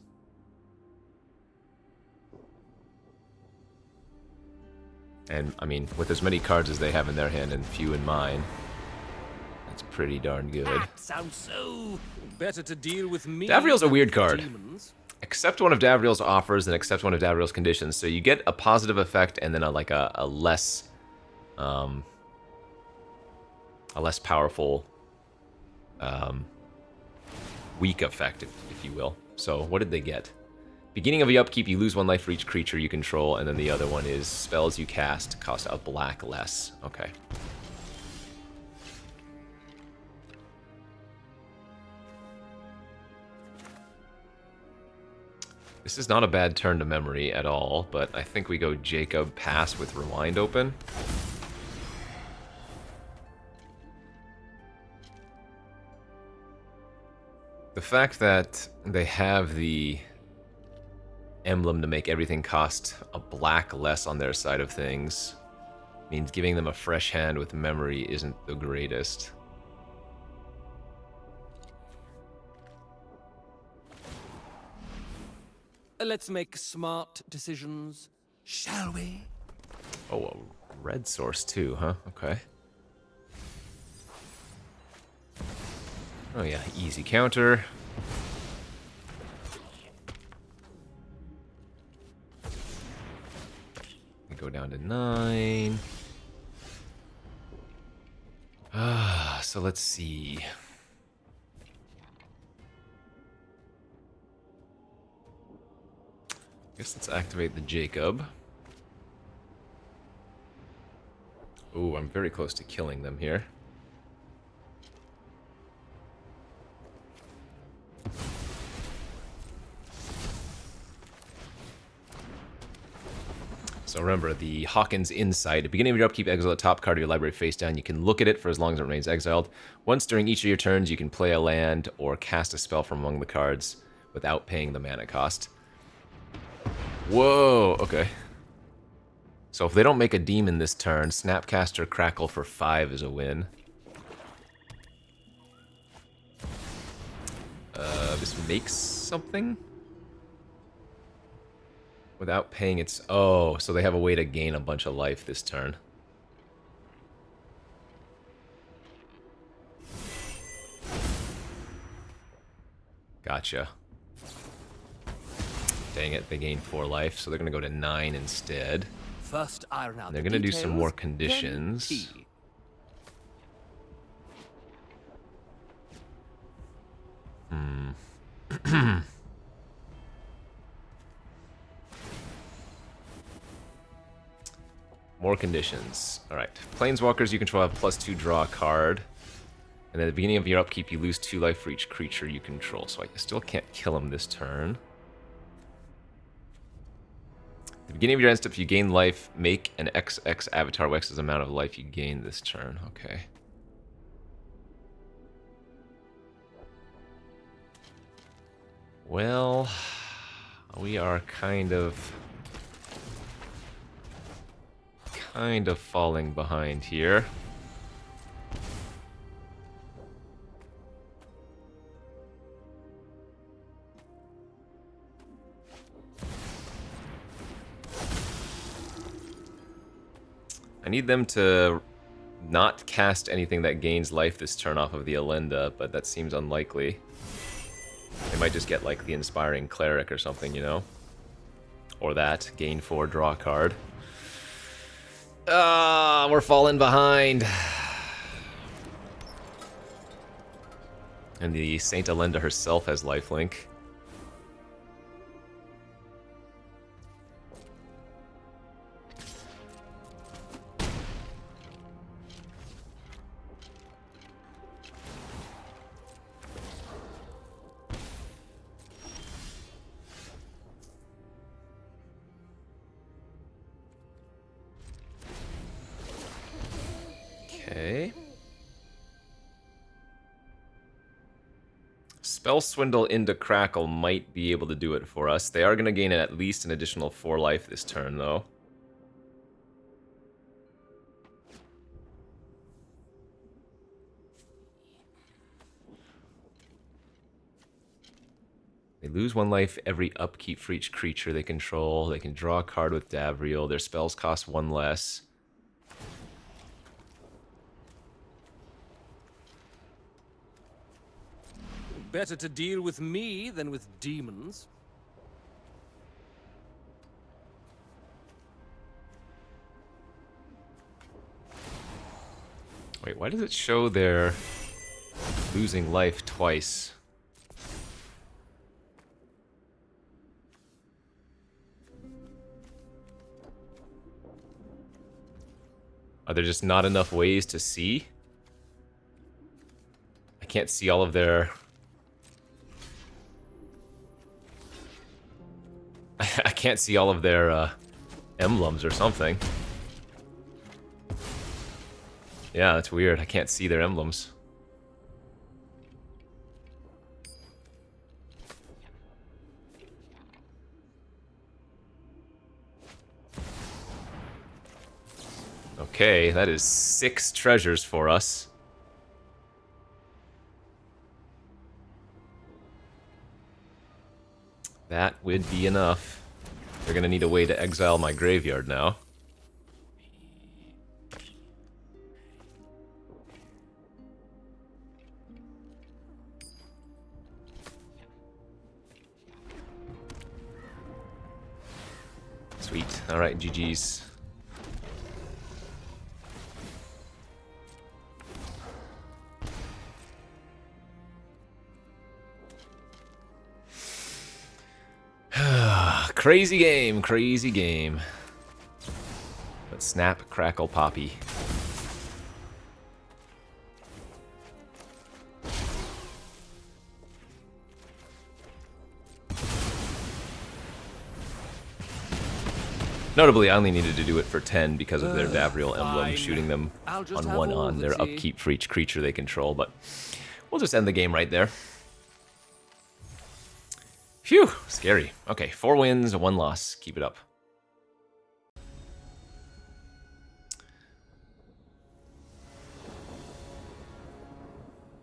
And, I mean, with as many cards as they have in their hand and few in mine, that's pretty darn good. That sounds so better to deal with me. Davriel's a than weird with card. demons. Accept one of Davriel's offers and accept one of Davriel's conditions. So you get a positive effect and then a less powerful weak effect, if you will. So what did they get? Beginning of the upkeep, you lose 1 life for each creature you control, and then the other one is spells you cast cost a black less. Okay. This is not a bad turn to memory at all, but I think we go Jacob pass with Rewind open. The fact that they have the emblem to make everything cost a black less on their side of things means giving them a fresh hand with memory isn't the greatest. Let's make smart decisions, shall we? Oh, a red source too, huh? Okay. Oh yeah, easy counter. We go down to 9. So let's see. Guess let's activate the Jacob. Ooh, I'm very close to killing them here. So remember, the Hawkins Insight. At the beginning of your upkeep, exile the top card of your library face down. You can look at it for as long as it remains exiled. Once during each of your turns, you can play a land or cast a spell from among the cards without paying the mana cost. Whoa, okay. So if they don't make a demon this turn, Snapcaster Crackle for 5 is a win. This makes something? Without paying its... Oh, so they have a way to gain a bunch of life this turn. Gotcha. Dang it, they gain 4 life, so they're going to go to 9 instead. First, iron out And they're the going to do some details, more then conditions. tea. More conditions. Alright. Planeswalkers you control have +2 draw a card. And at the beginning of your upkeep, you lose 2 life for each creature you control. So I still can't kill him this turn. At the beginning of your end step, if you gain life, make an XX avatar with X's amount of life you gain this turn. Okay. Well, we are kind of falling behind here. I need them to not cast anything that gains life this turn off of the Elenda, but that seems unlikely. They might just get like the Inspiring Cleric or something, you know? Or that, gain 4, draw a card. Ah, we're falling behind. And the Saint Elenda herself has lifelink. Spell Swindle into Crackle might be able to do it for us. They are going to gain at least an additional 4 life this turn, though. They lose 1 life every upkeep for each creature they control. They can draw a card with Davriel. Their spells cost 1 less. Better to deal with me than with demons. Wait, why does it show they're losing life twice? Are there just not enough ways to see? I can't see all of their... I can't see all of their emblems or something. Yeah, that's weird. I can't see their emblems. Okay, that is 6 treasures for us. That would be enough. They're gonna need a way to exile my graveyard now. Sweet. Alright, GG's. Crazy game, crazy game. But snap, crackle, poppy. Notably, I only needed to do it for 10 because of their Davriel emblem, fine. shooting them I'll just on have 1 all on the their tea. upkeep for each creature they control, but we'll just end the game right there. Phew, scary. Okay, 4 wins, 1 loss. Keep it up.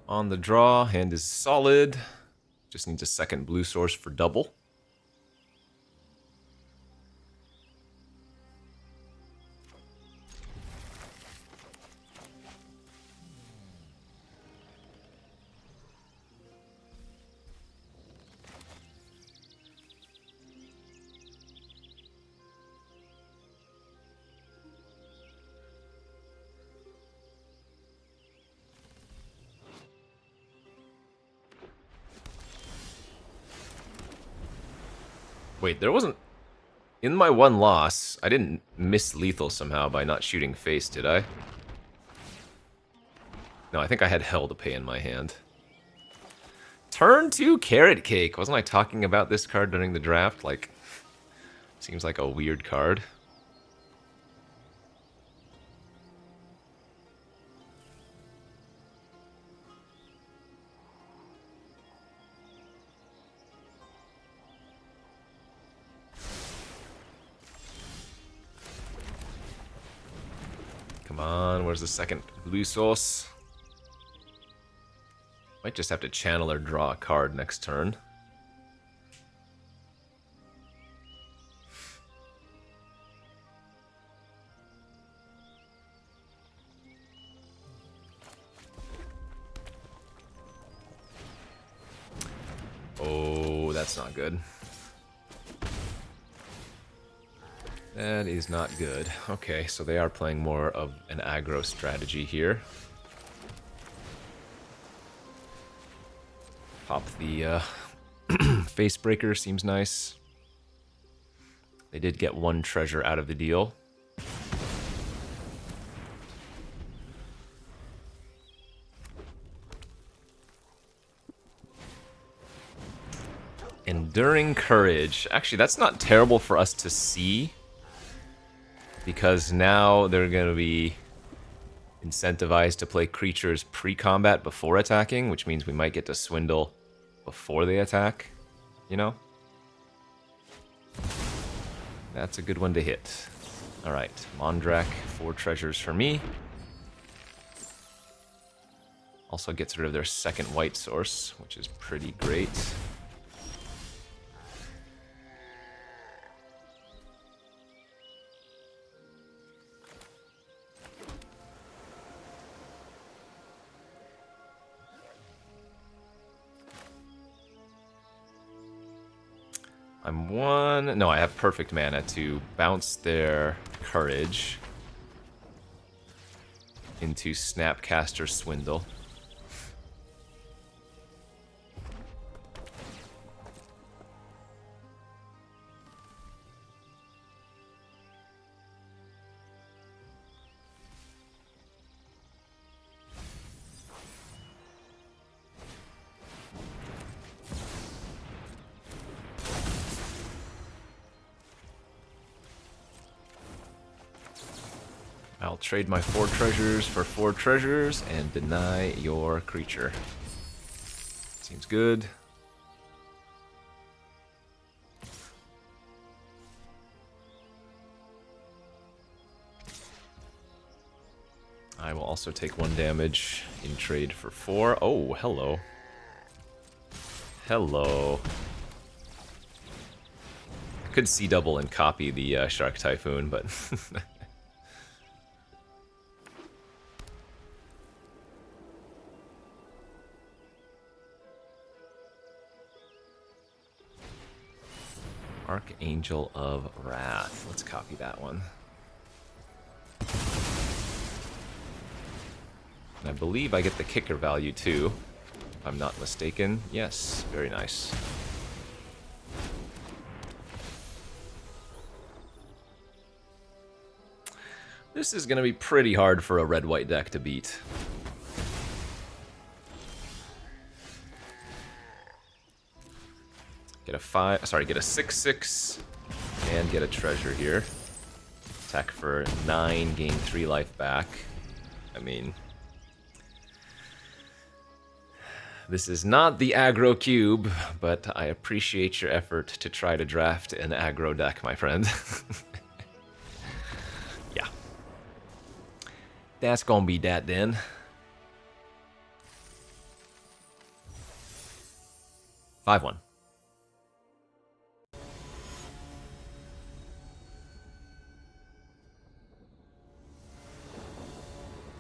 On the draw, hand is solid. Just needs a second blue source for double. Wait, there wasn't... In my 1 loss, I didn't miss lethal somehow by not shooting face, did I? No, I think I had hell to pay in my hand. Turn 2 Carrot Cake! Wasn't I talking about this card during the draft? Like, seems like a weird card. Come on, where's the second blue source? Might just have to channel or draw a card next turn. Oh, that's not good. That is not good. Okay, so they are playing more of an aggro strategy here. Pop the face breaker, seems nice. They did get 1 treasure out of the deal. Enduring Courage. Actually, that's not terrible for us to see, because now they're going to be incentivized to play creatures pre-combat before attacking, which means we might get to swindle before they attack, you know? That's a good one to hit. Alright, Mondrak, 4 treasures for me. Also gets rid of their second white source, which is pretty great. No, I have perfect mana to bounce their Courage into Snapcaster Swindle. I'll trade my 4 treasures for 4 treasures and deny your creature. Seems good. I will also take 1 damage in trade for 4. Oh, hello. Hello. I could C-double and copy the Shark Typhoon, but... Archangel of Wrath. Let's copy that one. And I believe I get the kicker value too, if I'm not mistaken. Yes, very nice. This is going to be pretty hard for a red-white deck to beat. Get a 6/6 and get a treasure here. Attack for 9, gain 3 life back. I mean, this is not the aggro cube, but I appreciate your effort to try to draft an aggro deck, my friend. Yeah. That's gonna be that then. Five one.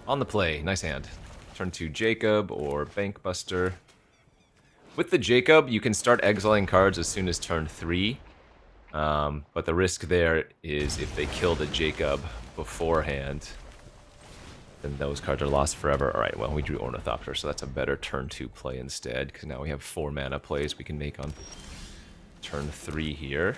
On the play, nice hand. Turn to Jacob or Bankbuster. With the Jacob, you can start exiling cards as soon as turn 3. But the risk there is if they kill the Jacob beforehand, then those cards are lost forever. Alright, well, we drew Ornithopter, so that's a better turn 2 play instead, because now we have 4 mana plays we can make on turn 3 here.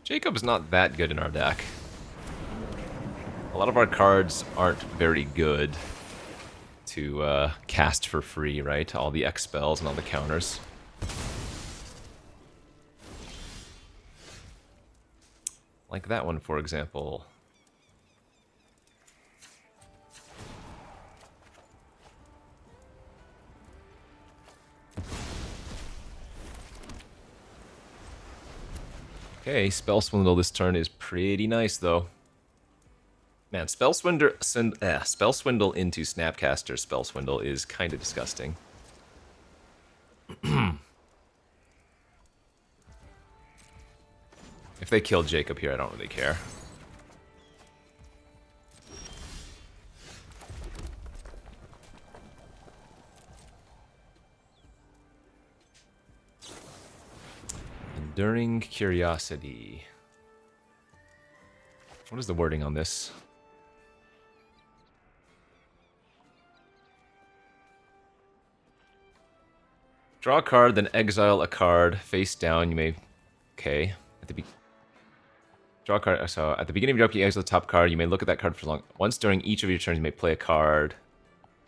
Jacob's not that good in our deck. A lot of our cards aren't very good to cast for free, right? All the X spells and all the counters. Like that one, for example. Okay, Spell Swindle this turn is pretty nice, though. Man, Spell Swindle into Snapcaster Spell Swindle is kind of disgusting. If they kill Jacob here, I don't really care. Enduring Curiosity. What is the wording on this? Draw a card, then exile a card face down. You may... Okay. Draw a card. So, at the beginning of your upkeep, exile the top card. You may look at that card for long. Once during each of your turns, you may play a card,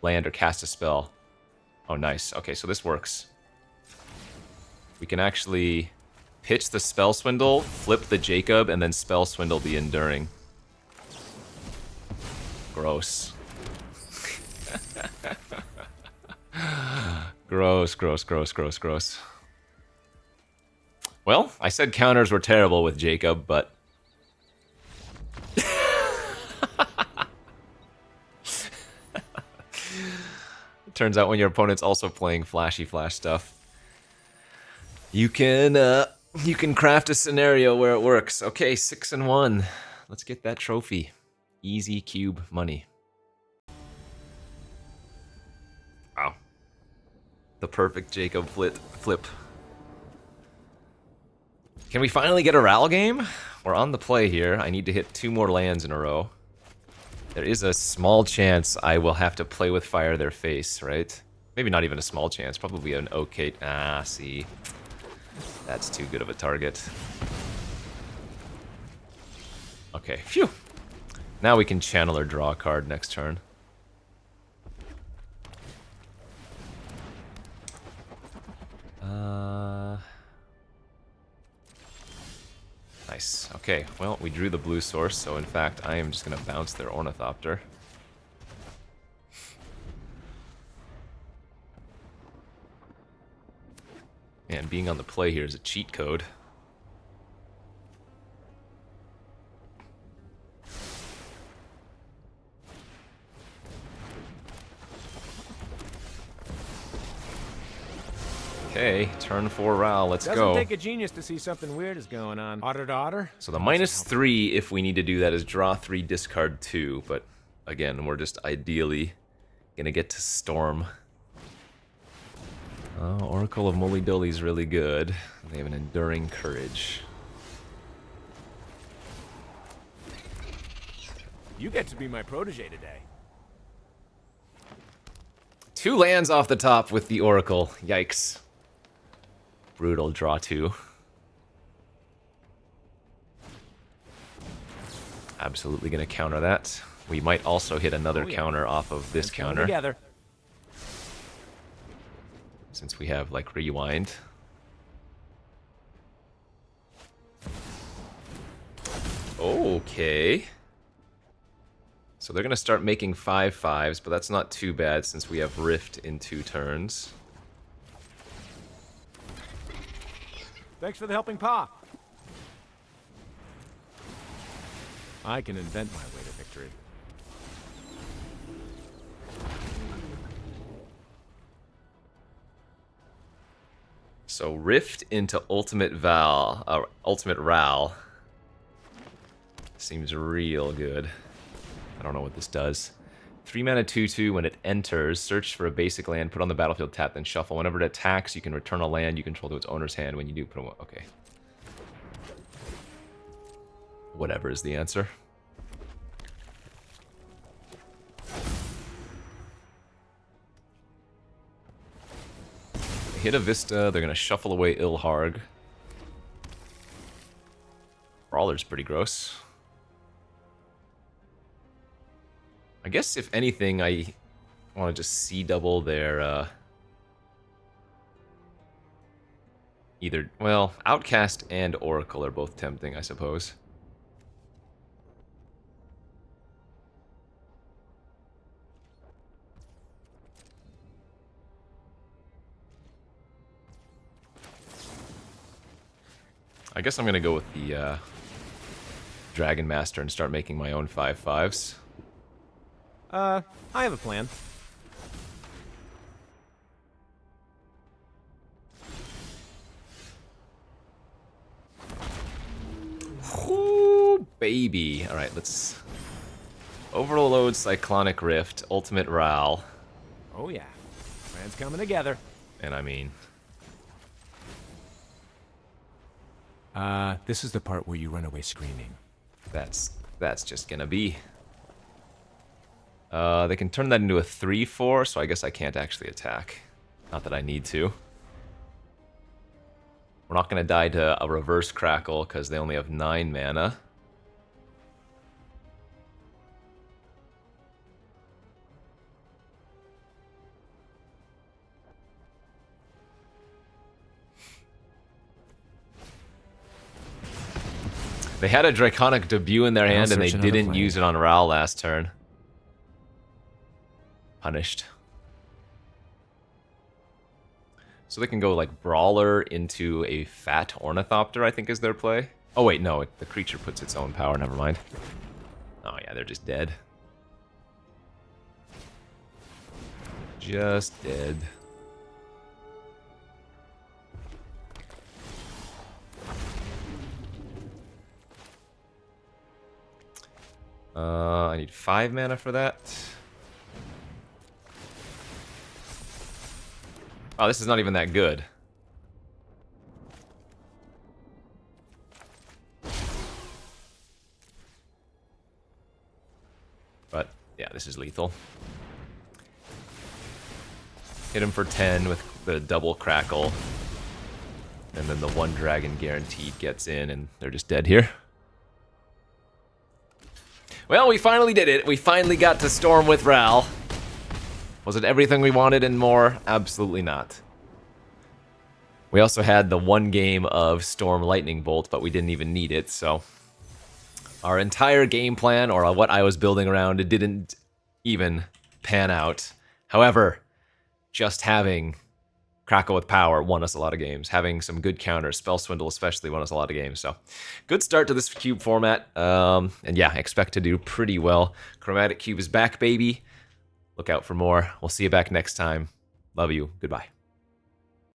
land, or cast a spell. Oh, nice. Okay, so this works. We can actually pitch the Spell Swindle, flip the Jacob, and then Spell Swindle the Enduring. Gross. Gross, gross, gross, gross, gross. Well, I said counters were terrible with Jacob, but... It turns out when your opponent's also playing flashy flash stuff, you can craft a scenario where it works. Okay, 6-1. Let's get that trophy. Easy cube money. Wow. The perfect Jacob flip. Can we finally get a Ral game? We're on the play here. I need to hit 2 more lands in a row. There is a small chance I will have to play with fire their face, right? Maybe not even a small chance. Probably an okay... Ah, see. That's too good of a target. Okay, phew. Now we can channel or draw a card next turn. Nice. Okay, well, we drew the blue source, so in fact, I am just going to bounce their Ornithopter. Man, being on the play here is a cheat code. Okay, turn 4 Ral, let's go. Doesn't take a genius to see something weird is going on. Otter to otter? So the -3, if we need to do that, is draw 3, discard 2. But again, we're just ideally gonna get to Storm. Oh, Oracle of Moly Dolly's really good. They have an Enduring Courage. You get to be my protege today. 2 lands off the top with the Oracle. Yikes. Brutal, draw 2. Absolutely gonna counter that. We might also hit another counter off of this counter. Together. Since we have, like, rewind. Okay. So they're gonna start making 5/5s, but that's not too bad since we have Rift in 2 turns. Thanks for the helping paw. I can invent my way to victory. So Rift into Ultimate Ultimate Ral seems real good. I don't know what this does. 3 mana 2/2. When it enters, search for a basic land, put on the battlefield, tap, then shuffle. Whenever it attacks, you can return a land you control to its owner's hand. When you do, put them. Okay. Whatever is the answer. They hit a Vista. They're gonna shuffle away Ilharg. Brawler's pretty gross. I guess, if anything, I want to just C-double their, either, well, Outcast and Oracle are both tempting, I suppose. I guess I'm going to go with the, Dragon Master and start making my own 5/5s. I have a plan. Ooh, baby. Alright, let's overload Cyclonic Rift, Ultimate Ral. Oh yeah. Plan's coming together. And I mean... This is the part where you run away screaming. That's just gonna be... they can turn that into a 3/4, so I guess I can't actually attack. Not that I need to. We're not gonna die to a reverse crackle, because they only have 9 mana. They had a Draconic debut in their hand and they search another didn't plane. use it on Ral last turn. Punished. So they can go like Brawler into a Fat Ornithopter, I think is their play. Oh wait, no, the creature puts its own power, never mind. Oh yeah, they're just dead. Just dead. I need 5 mana for that. Oh, this is not even that good. But, yeah, this is lethal. Hit him for 10 with the double crackle. And then the 1 dragon guaranteed gets in, and they're just dead here. Well, we finally did it. We finally got to Storm with Ral. Was it everything we wanted and more? Absolutely not. We also had the 1 game of Storm Lightning Bolt, but we didn't even need it, so... Our entire game plan, or what I was building around, it didn't even pan out. However, just having Crackle with Power won us a lot of games. Having some good counters, Spell Swindle especially, won us a lot of games. So, good start to this cube format. And yeah, expect to do pretty well. Chromatic Cube is back, baby. Look out for more. We'll see you back next time. Love you. Goodbye.